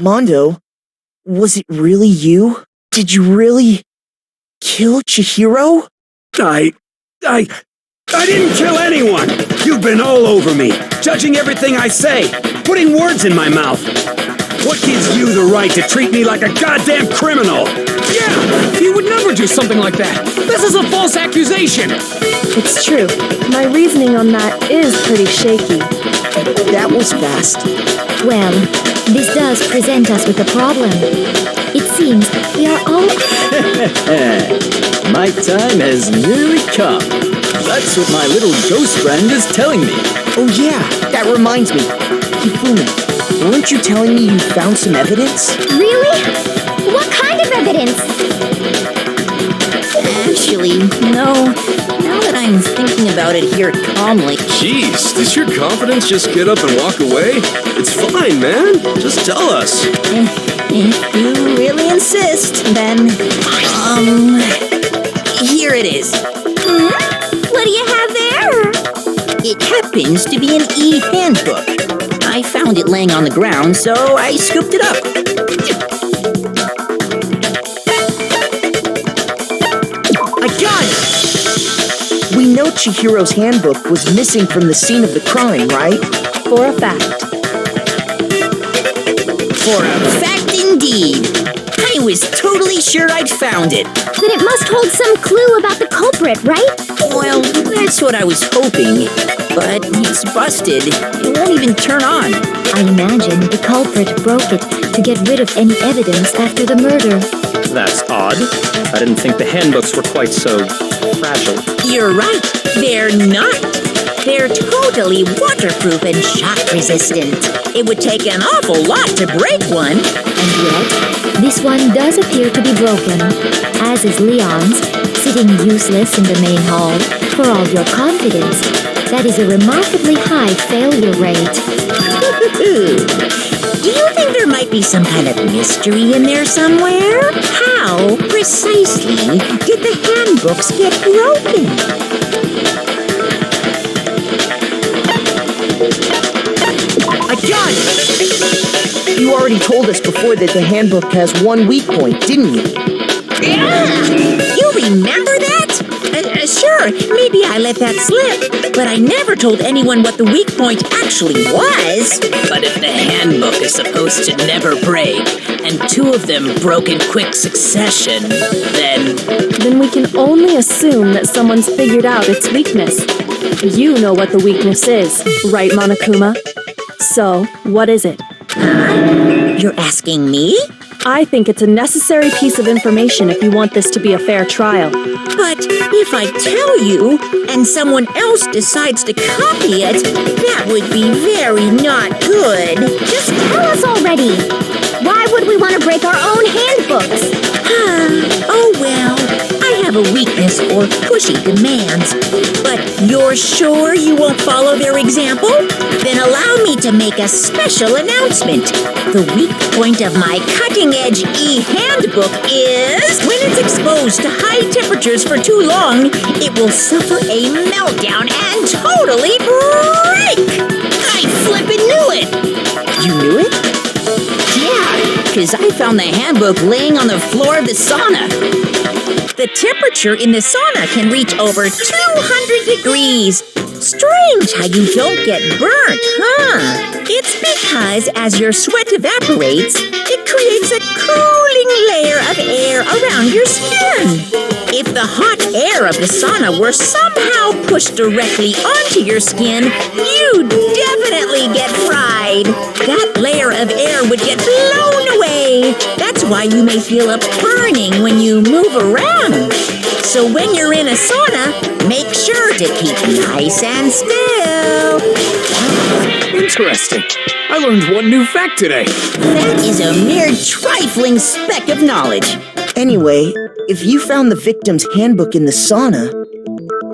Mondo, was it really you? Did you really kill Chihiro? I didn't kill anyone! You've been all over me, judging everything I say, putting words in my mouth. What gives you the right to treat me like a goddamn criminal? Yeah, he would never do something like that. This is a false accusation. It's true. My reasoning on that is pretty shaky. That was fast. Well, this does present us with a problem. It seems we are all... My time has nearly come. That's what my little ghost friend is telling me. Oh yeah, that reminds me. Hifumi, Weren't you telling me you found some evidence? Really? What kind of evidence? Actually, no. Now that I'm thinking about it here calmly, Jeez, does your confidence just get up and walk away? It's fine, man. Just tell us. if you really insist, then, here it is. What do you have there? It happens to be an e-handbook. I found it laying on the ground, so I scooped it up. I got it! We know Chihiro's handbook was missing from the scene of the crime, right? For a fact. For a fact indeed. I was totally sure I'd found it. Then it must hold some clue about the culprit, right? Well, that's what I was hoping. But it's busted. It won't even turn on. I imagine the culprit broke it to get rid of any evidence after the murder. That's odd. I didn't think the handbooks were quite so fragile. You're right. They're not. They're totally waterproof and shock resistant. It would take an awful lot to break one. And yet, this one does appear to be broken, as is Leon's, sitting useless in the main hall. For all your confidence, that is a remarkably high failure rate. Do you think there might be some kind of mystery in there somewhere? How precisely did the handbooks get broken? I got it! You already told us before that the handbook has one weak point, didn't you? Yeah! You remember that? Sure, maybe I let that slip, but I never told anyone what the weak point actually was. But if the handbook is supposed to never break, and two of them broke in quick succession, then we can only assume that someone's figured out its weakness. You know what the weakness is, right, Monokuma? So, what is it? You're asking me? I think it's a necessary piece of information if you want this to be a fair trial. But if I tell you, and someone else decides to copy it, that would be very not good. Just tell us already. Why would we want to break our own handbooks? Oh well, I have a weakness for pushy demands. But you're sure you won't follow their example? Then allow me to make a special announcement. The weak point of my cutting-edge e-handbook is when it's exposed to high temperatures for too long, it will suffer a meltdown and totally break! I flippin' knew it! You knew it? Yeah, because I found the handbook laying on the floor of the sauna. The temperature in the sauna can reach over 200 degrees. Strange how you don't get burnt, huh? It's because as your sweat evaporates, it creates a cooling layer of air around your skin. If the hot air of the sauna were somehow pushed directly onto your skin, you'd definitely get fried. That layer of air would get blown away. That's why you may feel a burning when you move around. So when you're in a sauna, make sure to keep nice and still. Interesting. I learned one new fact today. That is a mere trifling speck of knowledge. Anyway, if you found the victim's handbook in the sauna,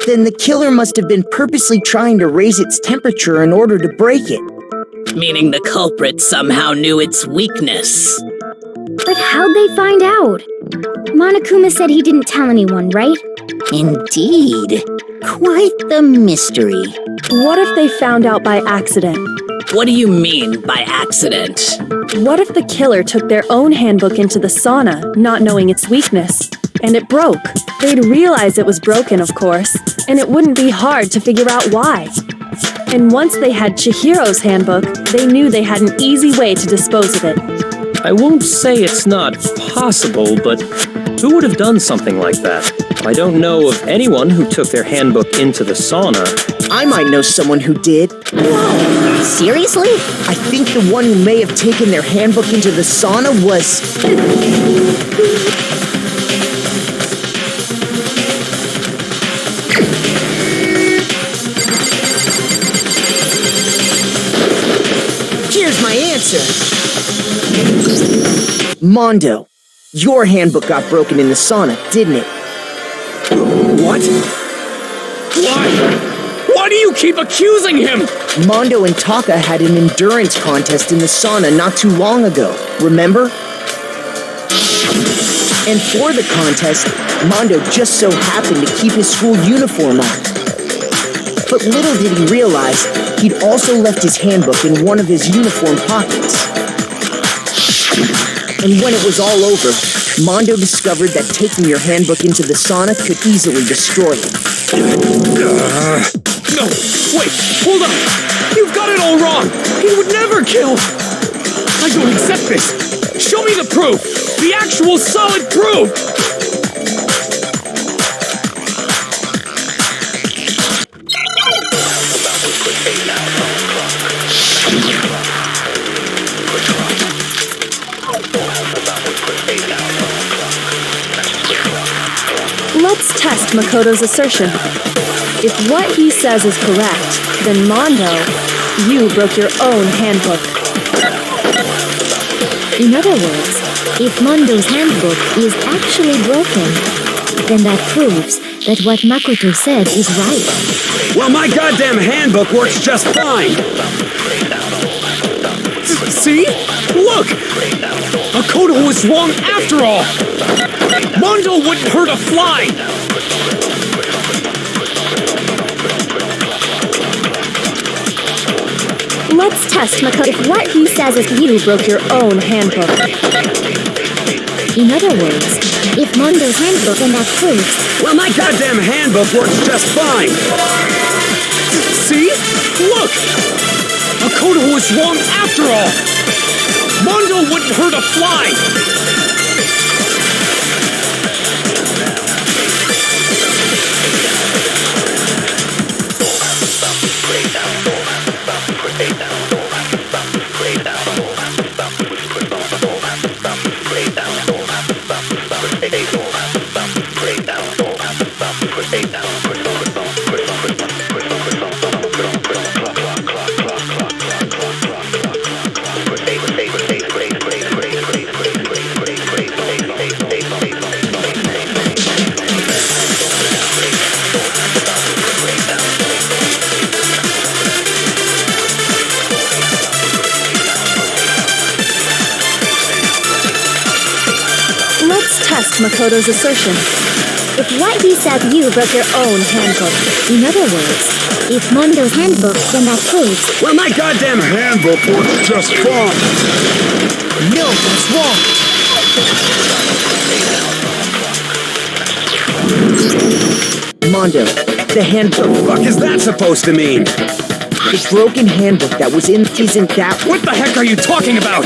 then the killer must have been purposely trying to raise its temperature in order to break it. meaning the culprit somehow knew its weakness. But how'd they find out? Monokuma said he didn't tell anyone, right? Indeed. Quite the mystery. What if they found out by accident? What do you mean by accident? What if the killer took their own handbook into the sauna, not knowing its weakness, and it broke? They'd realize it was broken, of course, and it wouldn't be hard to figure out why. And once they had Chihiro's handbook, they knew they had an easy way to dispose of it. I won't say it's not possible, but who would have done something like that? I don't know of anyone who took their handbook into the sauna. I might know someone who did. Whoa, seriously? I think the one who may have taken their handbook into the sauna was... Here's my answer. answer. Mondo, your handbook got broken in the sauna, didn't it? What? Why? Why do you keep accusing him? Mondo and Taka had an endurance contest in the sauna not too long ago, remember? And for the contest, Mondo just so happened to keep his school uniform on. But little did he realize, he'd also left his handbook in one of his uniform pockets. And when it was all over, Mondo discovered that taking your handbook into the sauna could easily destroy it. No, wait, hold on. You've got it all wrong. He would never kill. I don't accept this. Show me the proof. The actual solid proof. Let's test Makoto's assertion. If what he says is correct, then Mondo, you broke your own handbook. In other words, if Mondo's handbook is actually broken, then that proves that what Makoto said is right. Well, my goddamn handbook works just fine. See? Look! Makoto was wrong after all! Mondo wouldn't hurt a fly! Let's test Makoto. If what he says is you broke your own handbook. In other words, if Mondo's handbook, then that proves... Well, my goddamn handbook works just fine. See? Look! Makoto was wrong after all! Mondo wouldn't hurt a fly! Test Makoto's assertion. If what he said you broke your own handbook. In other words, if Mondo's handbook, then that proves... Well, my goddamn handbook works just fine. No, that's wrong. Mondo, the handbook... What the fuck is that supposed to mean? The broken handbook that was in isn't that... What the heck are you talking about?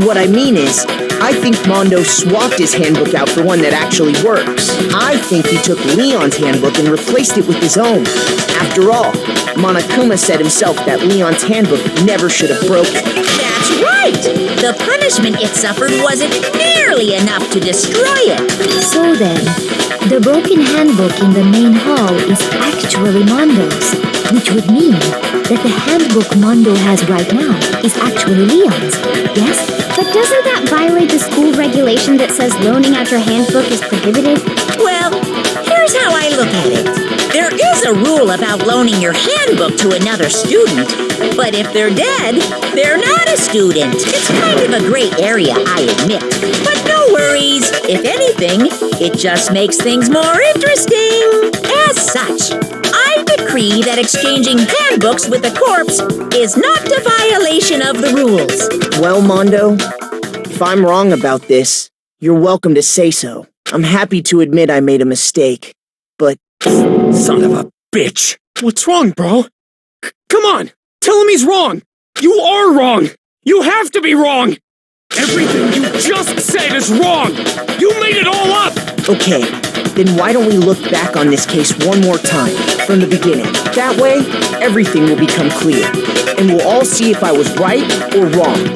What I mean is, I think Mondo swapped his handbook out for one that actually works. I think he took Leon's handbook and replaced it with his own. After all, Monokuma said himself that Leon's handbook never should have broken. That's right! The punishment it suffered wasn't nearly enough to destroy it. So then, the broken handbook in the main hall is actually Mondo's, which would mean that the handbook Mondo has right now is actually Leon's, yes? But doesn't that violate the school regulation that says loaning out your handbook is prohibited? Well, here's how I look at it. There is a rule about loaning your handbook to another student, but if they're dead, they're not a student. It's kind of a gray area, I admit. But no worries. If anything, it just makes things more interesting. As such, I decree that exchanging handbooks with a corpse is not a violation of the rules. Well, Mondo, if I'm wrong about this, you're welcome to say so. I'm happy to admit I made a mistake, but... Son of a bitch! What's wrong, bro? Come on! Tell him he's wrong! You are wrong! You have to be wrong! Everything you just said is wrong! You made it all up! Okay, then why don't we look back on this case one more time, from the beginning. That way, everything will become clear, and we'll all see if I was right or wrong.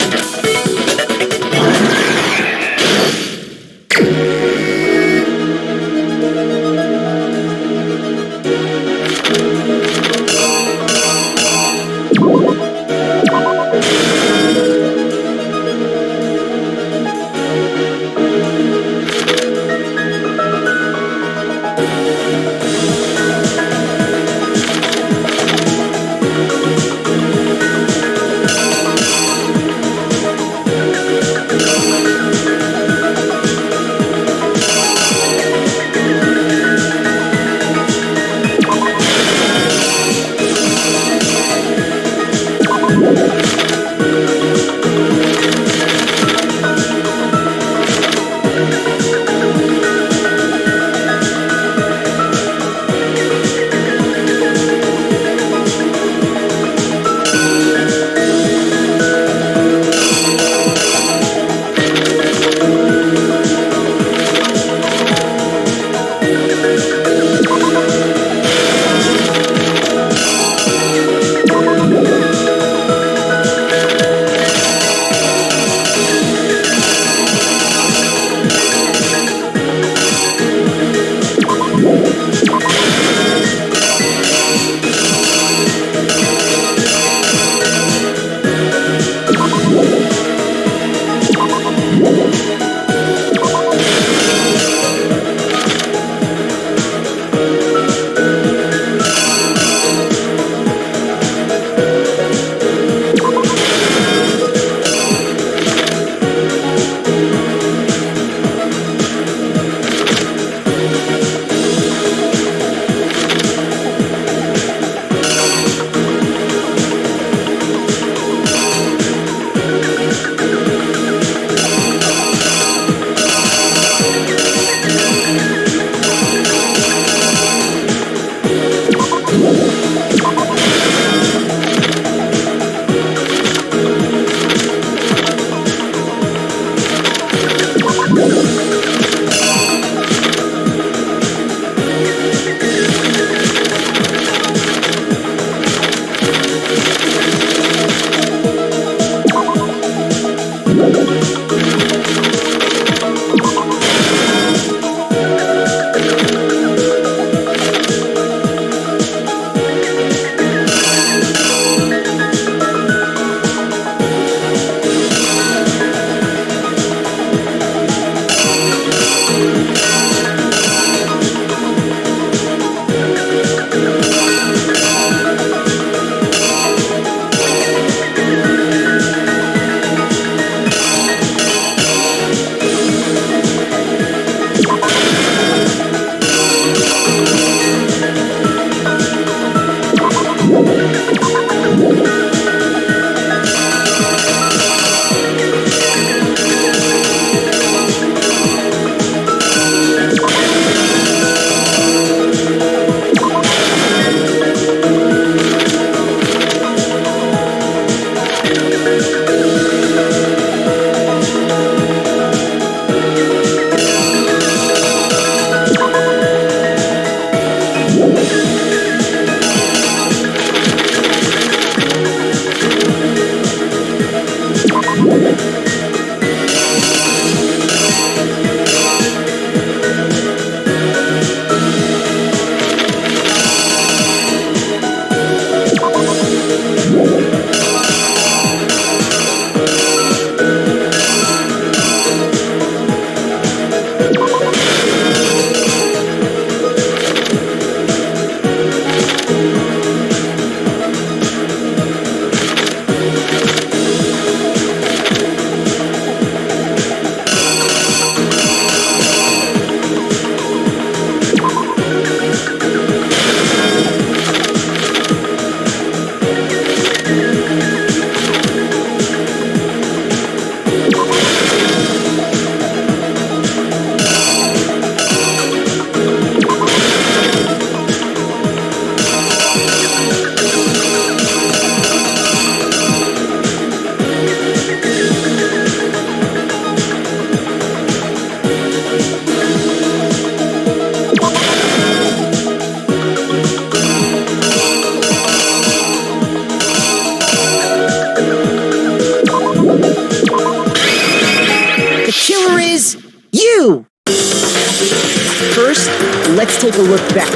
First, let's take a look back.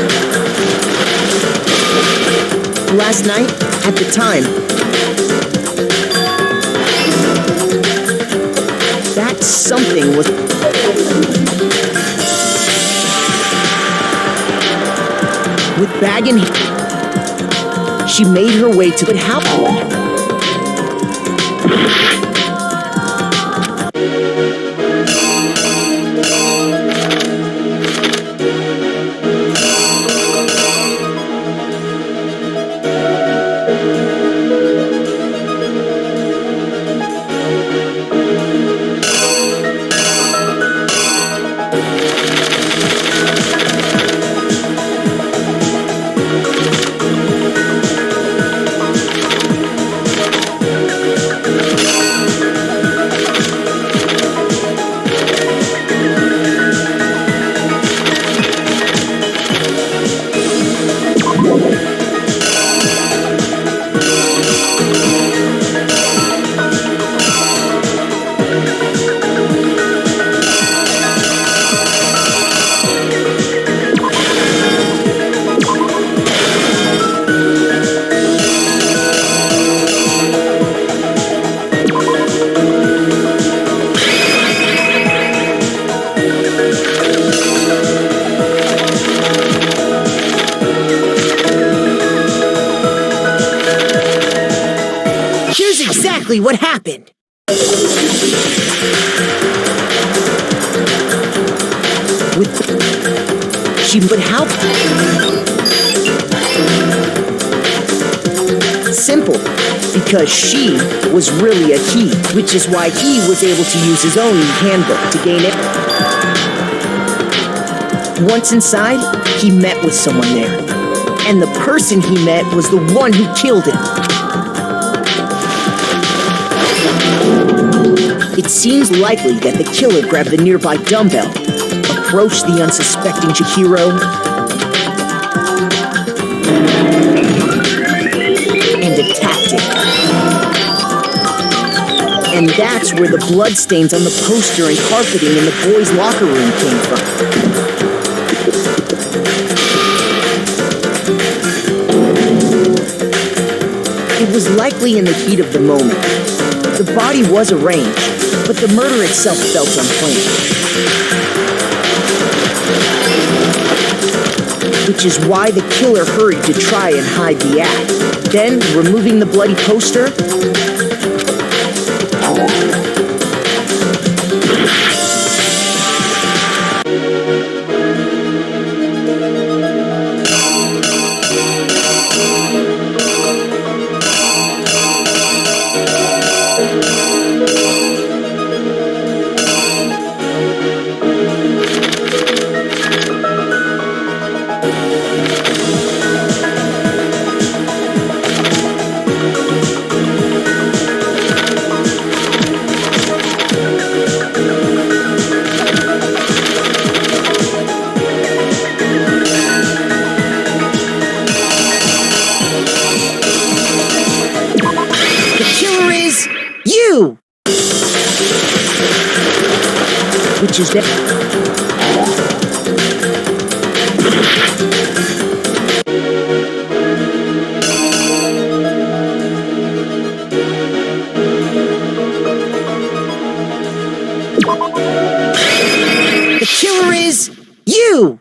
Last night, at the time, that something was... With bag in hand, she made her way to the house. Exactly what happened. She would help. Simple, because she was really a he, which is why he was able to use his own handbook to gain it. Once inside, he met with someone there, and the person he met was the one who killed him. It seems likely that the killer grabbed the nearby dumbbell, approached the unsuspecting Chihiro, and attacked him. And that's where the bloodstains on the poster and carpeting in the boys' locker room came from. It was likely in the heat of the moment. The body was arranged, but the murder itself felt unplanned. Which is why the killer hurried to try and hide the act. Then, removing the bloody poster, you! Which is that. The killer is you!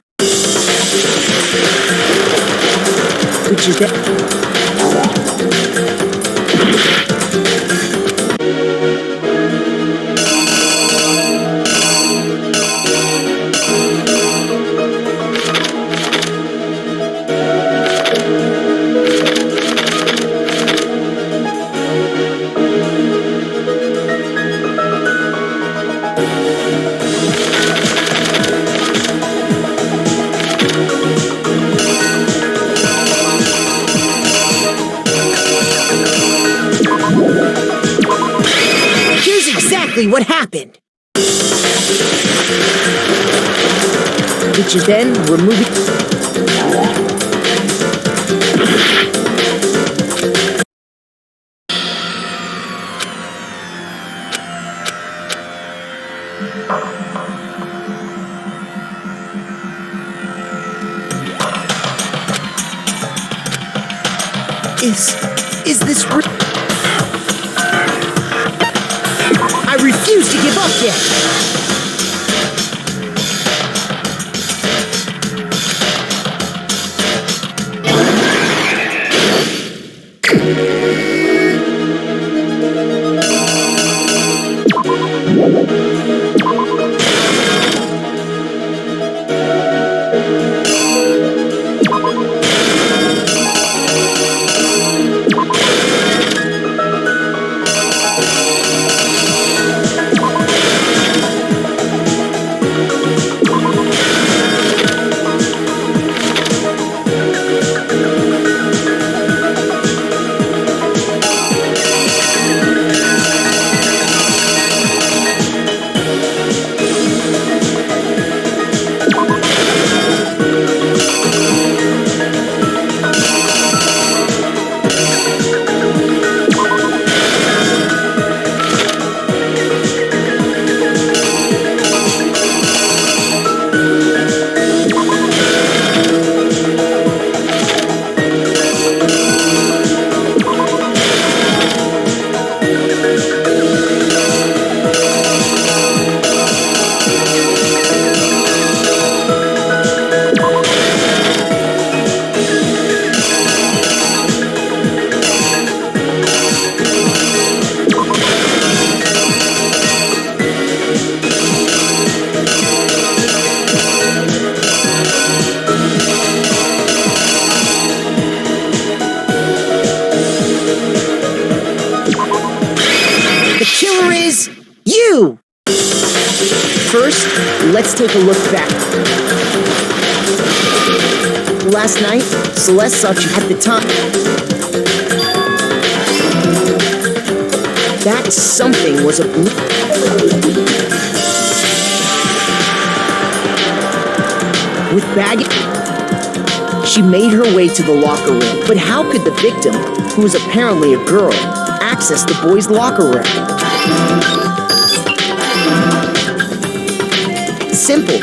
Which is that. Here's exactly what happened. Which is then removing. Is this real? I refuse to give up yet! You! First, let's take a look back. Last night, Celeste thought you had the time. That something was a with baggage. She made her way to the locker room. But how could the victim, who was apparently a girl, access the boys' locker room? Simple,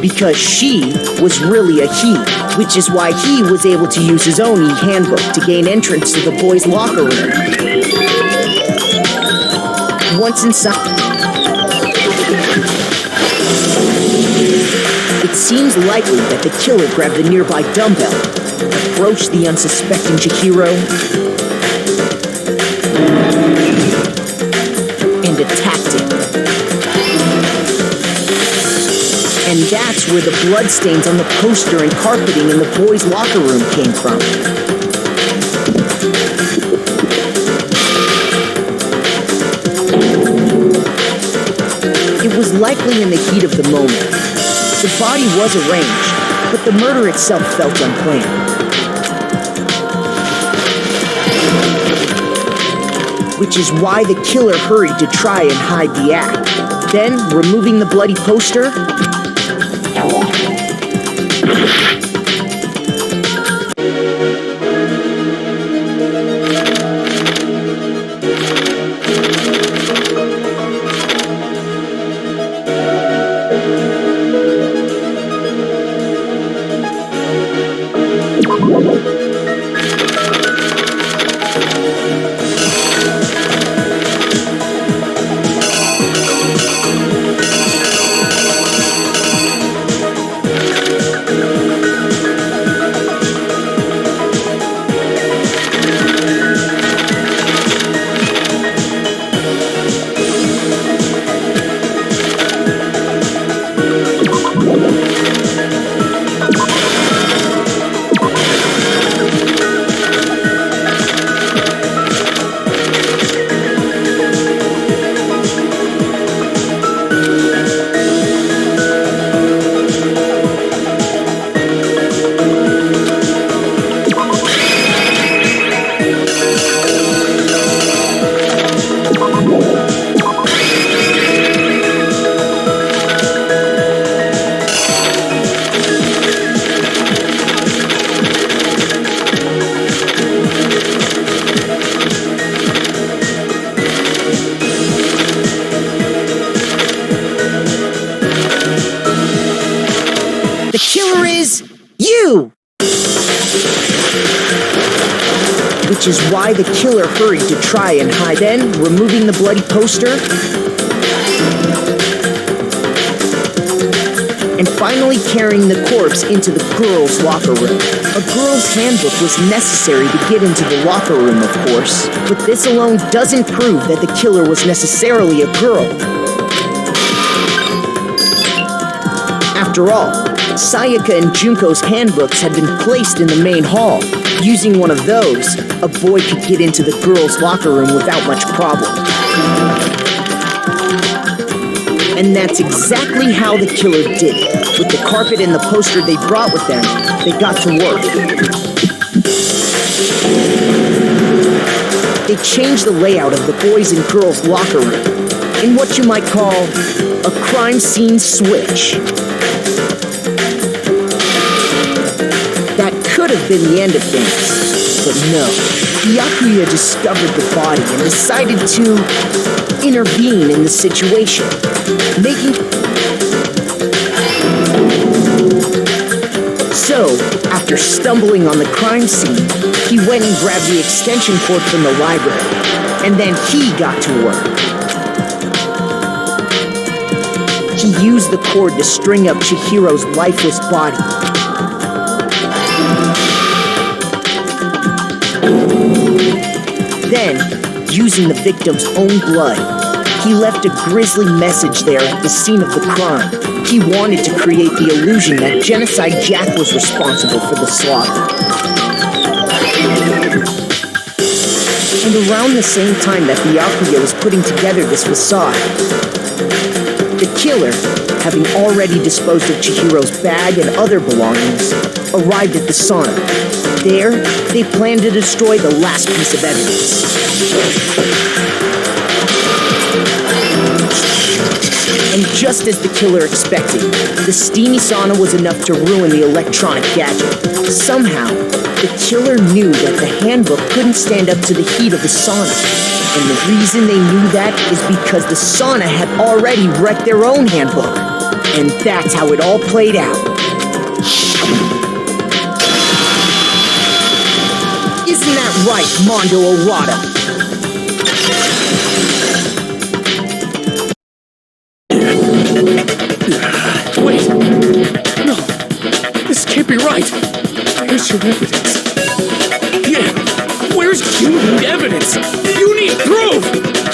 because she was really a he, which is why he was able to use his own e-handbook to gain entrance to the boys' locker room. Once inside, it seems likely that the killer grabbed the nearby dumbbell, approached the unsuspecting Chihiro, and attacked him. And that's where the bloodstains on the poster and carpeting in the boys' locker room came from. It was likely in the heat of the moment. The body was arranged, but the murder itself felt unplanned. Which is why the killer hurried to try and hide the act. Then, removing the bloody poster, which is why the killer hurried to try and hide. Then, removing the bloody poster, and finally carrying the corpse into the girls' locker room. A girl's handbook was necessary to get into the locker room, of course, but this alone doesn't prove that the killer was necessarily a girl. After all, Sayaka and Junko's handbooks had been placed in the main hall. Using one of those, a boy could get into the girls' locker room without much problem. And that's exactly how the killer did it. With the carpet and the poster they brought with them, they got to work. They changed the layout of the boys' and girls' locker room in what you might call a crime scene switch. That could have been the end of things, but no. Byakuya discovered the body and decided to intervene in the situation, So, after stumbling on the crime scene, he went and grabbed the extension cord from the library, and then he got to work. He used the cord to string up Chihiro's lifeless body. Then, using the victim's own blood, he left a grisly message there at the scene of the crime. He wanted to create the illusion that Genocide Jack was responsible for the slaughter. And around the same time that Byakuya was putting together this facade, the killer, having already disposed of Chihiro's bag and other belongings, arrived at the sauna. There, they planned to destroy the last piece of evidence. And just as the killer expected, the steamy sauna was enough to ruin the electronic gadget. Somehow, the killer knew that the handbook couldn't stand up to the heat of the sauna. And the reason they knew that is because the sauna had already wrecked their own handbook. And that's how it all played out. Isn't that right, Mondo Arata? Wait! No! This can't be right! Where's your evidence? Yeah! Where's you need evidence? You need proof!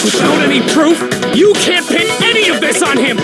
Without any proof, you can't pin any of this on him!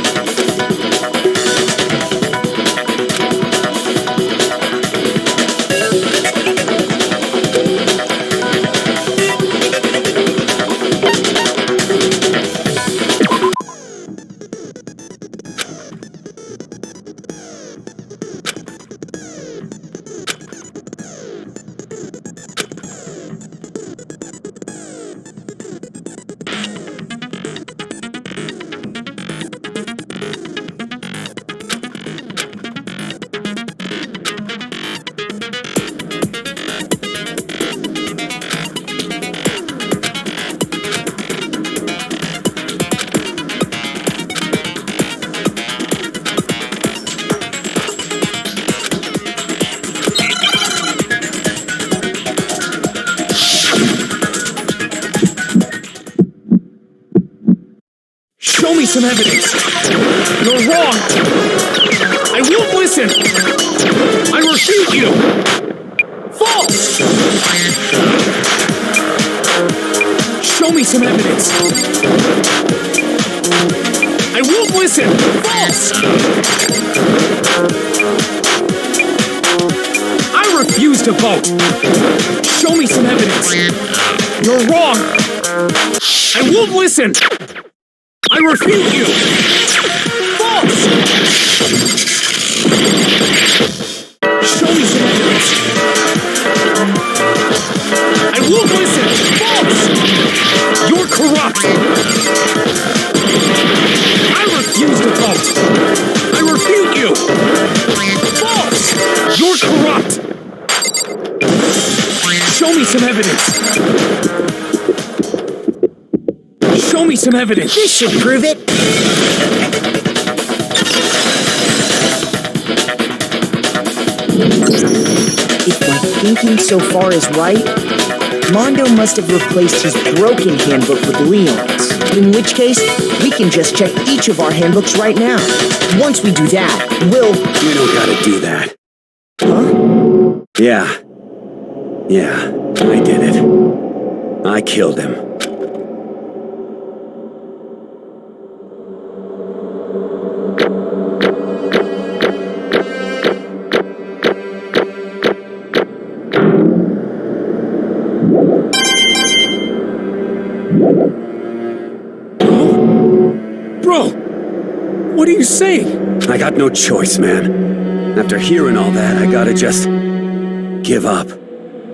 Show me some evidence! You're wrong! I won't listen! I refute you! False! Show me some evidence! I won't listen! False! I refuse to vote! Show me some evidence! You're wrong! I won't listen! I refute you! False! Show me some evidence! I won't listen! False! You're corrupt! I refuse to vote! I refute you! False! You're corrupt! Show me some evidence! Show me some evidence! This should prove it! If my thinking so far is right, Mondo must have replaced his broken handbook with Leon's. In which case, we can just check each of our handbooks right now. Once we do that, we'll... You don't gotta do that. Huh? Yeah, I did it. I killed him. Bro! What are you saying? I got no choice, man. After hearing all that, I gotta just... give up.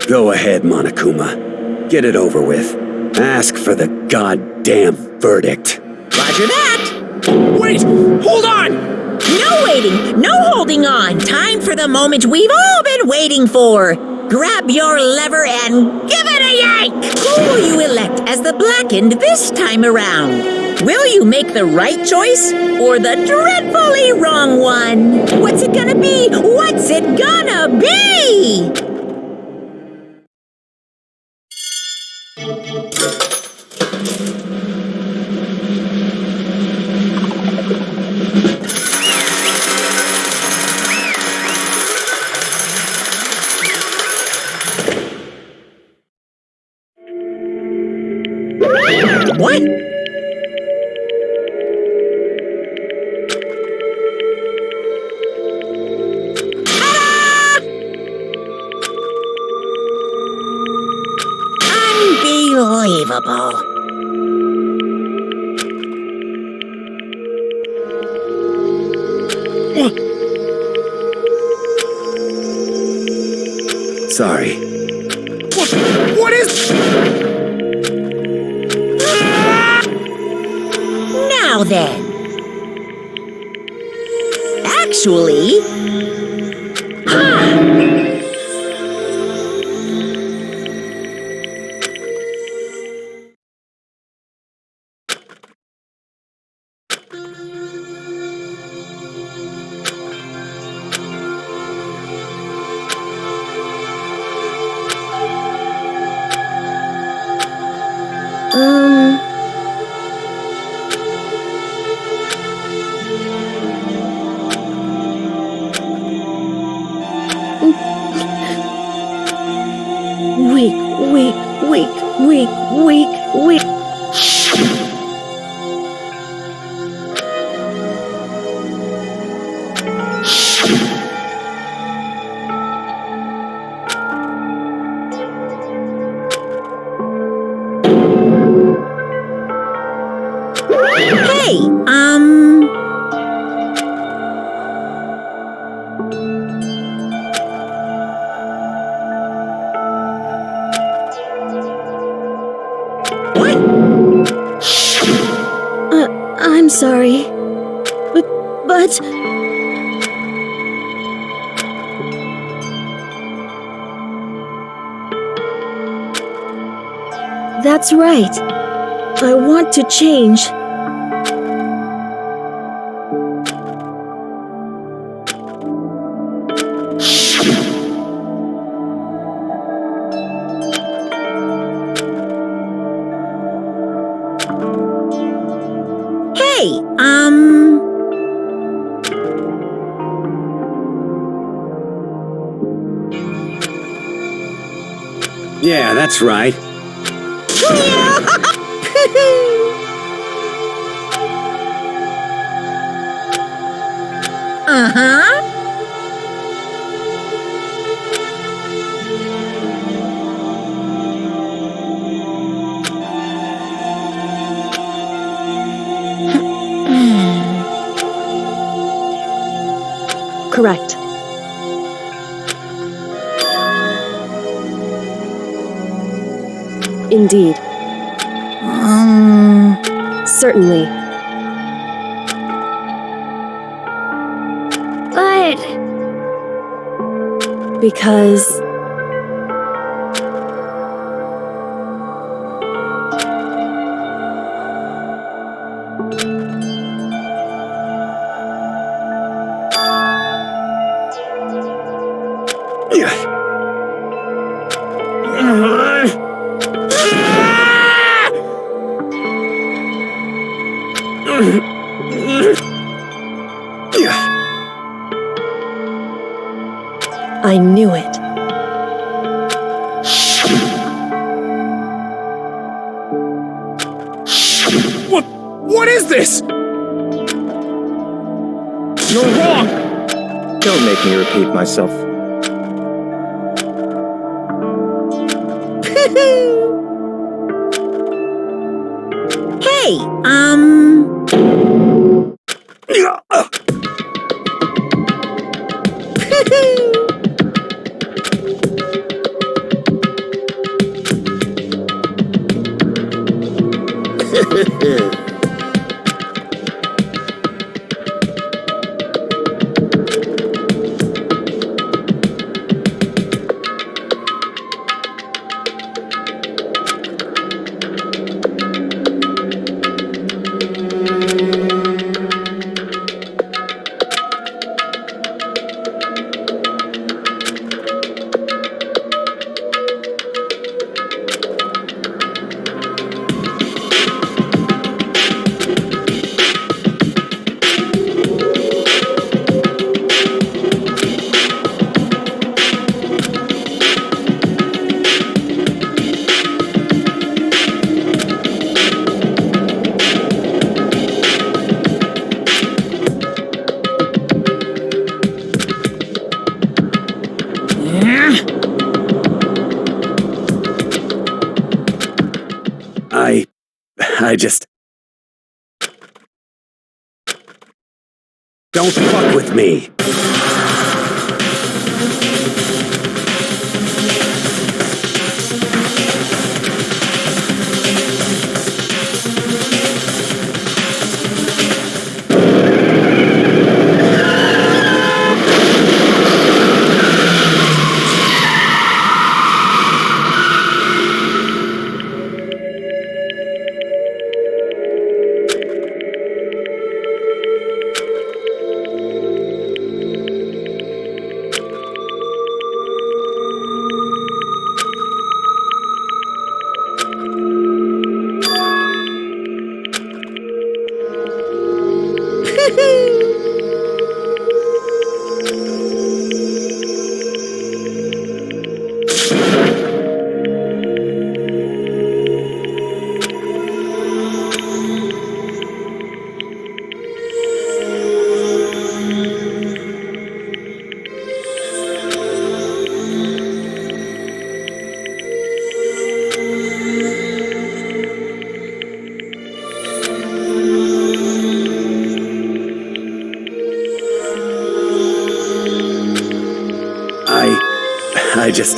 Go ahead, Monokuma. Get it over with. Ask for the goddamn verdict. Roger that! Wait! Hold on! No waiting! No holding on! Time for the moment we've all been waiting for! Grab your lever and give it a yank! Who will you elect as the Blackened this time around? Will you make the right choice or the dreadfully wrong one? What's it gonna be? What's it gonna be? What? Unbelievable. Sorry. What is... Now then. Actually... Weak. Hey, What? I'm sorry. But... That's right. I want to change. Hey, Yeah, that's right. Uh-huh. Correct. Indeed. Certainly. But... Because... this? You're wrong! Don't make me repeat myself. Hey, I just... Don't fuck with me! I just...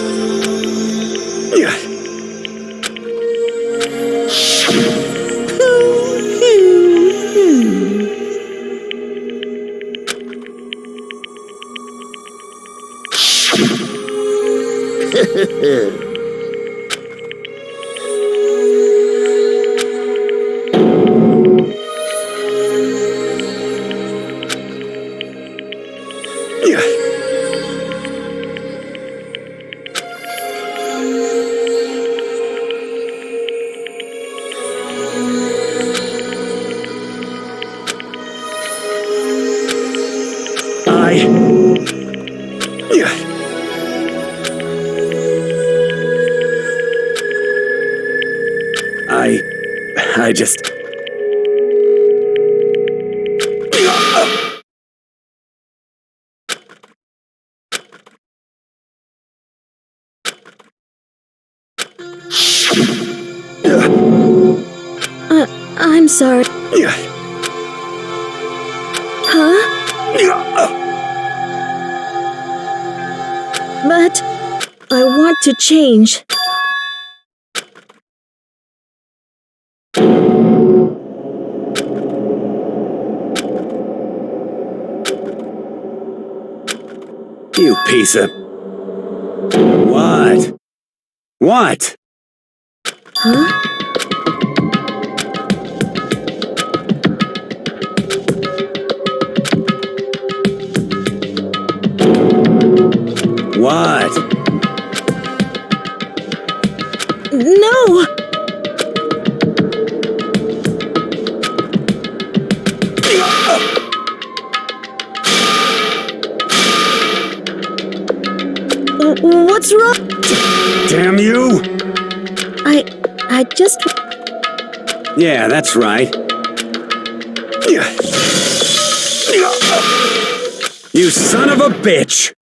I just... I'm sorry. Huh? But I want to change. You piece of... What? What? Huh? What? No! What's wrong? Damn you! I just... Yeah, that's right. You son of a bitch!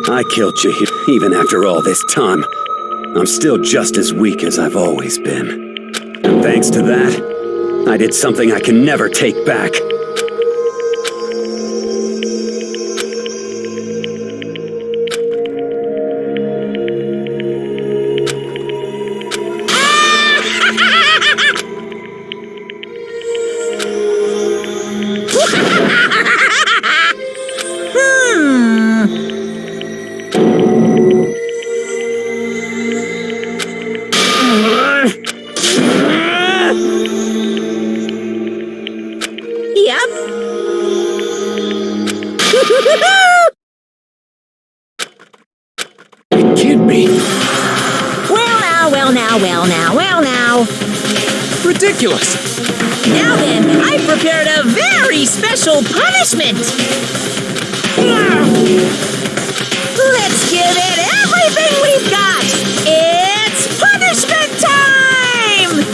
I killed you even after all this time. I'm still just as weak as I've always been. And thanks to that, I did something I can never take back. Well now. Ridiculous! Now then, I've prepared a very special punishment! Let's give it everything we've got! It's punishment time!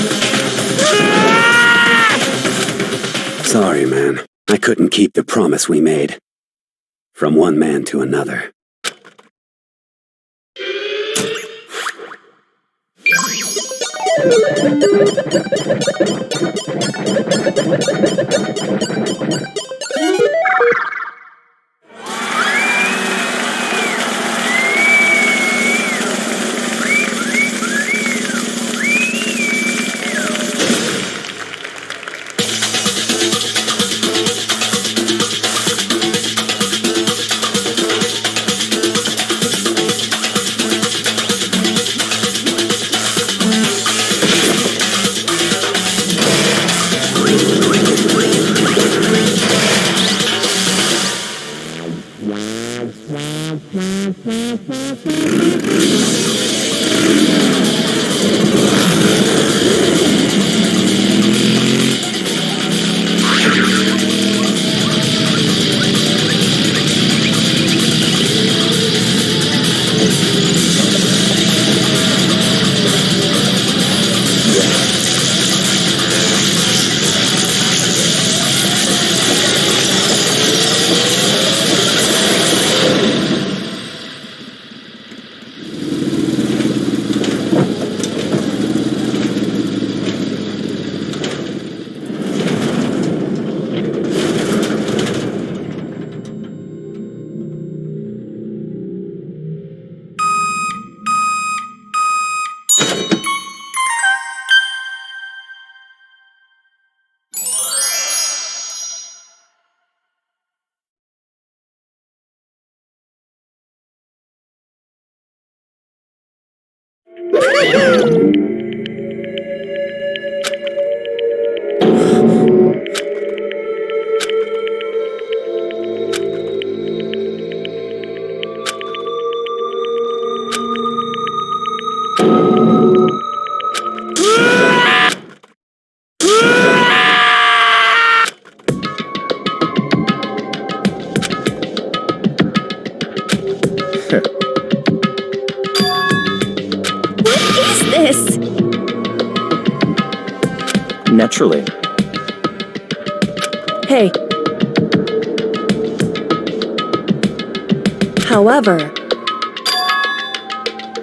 Sorry, man. I couldn't keep the promise we made. From one man to another. Naturally. Hey. However,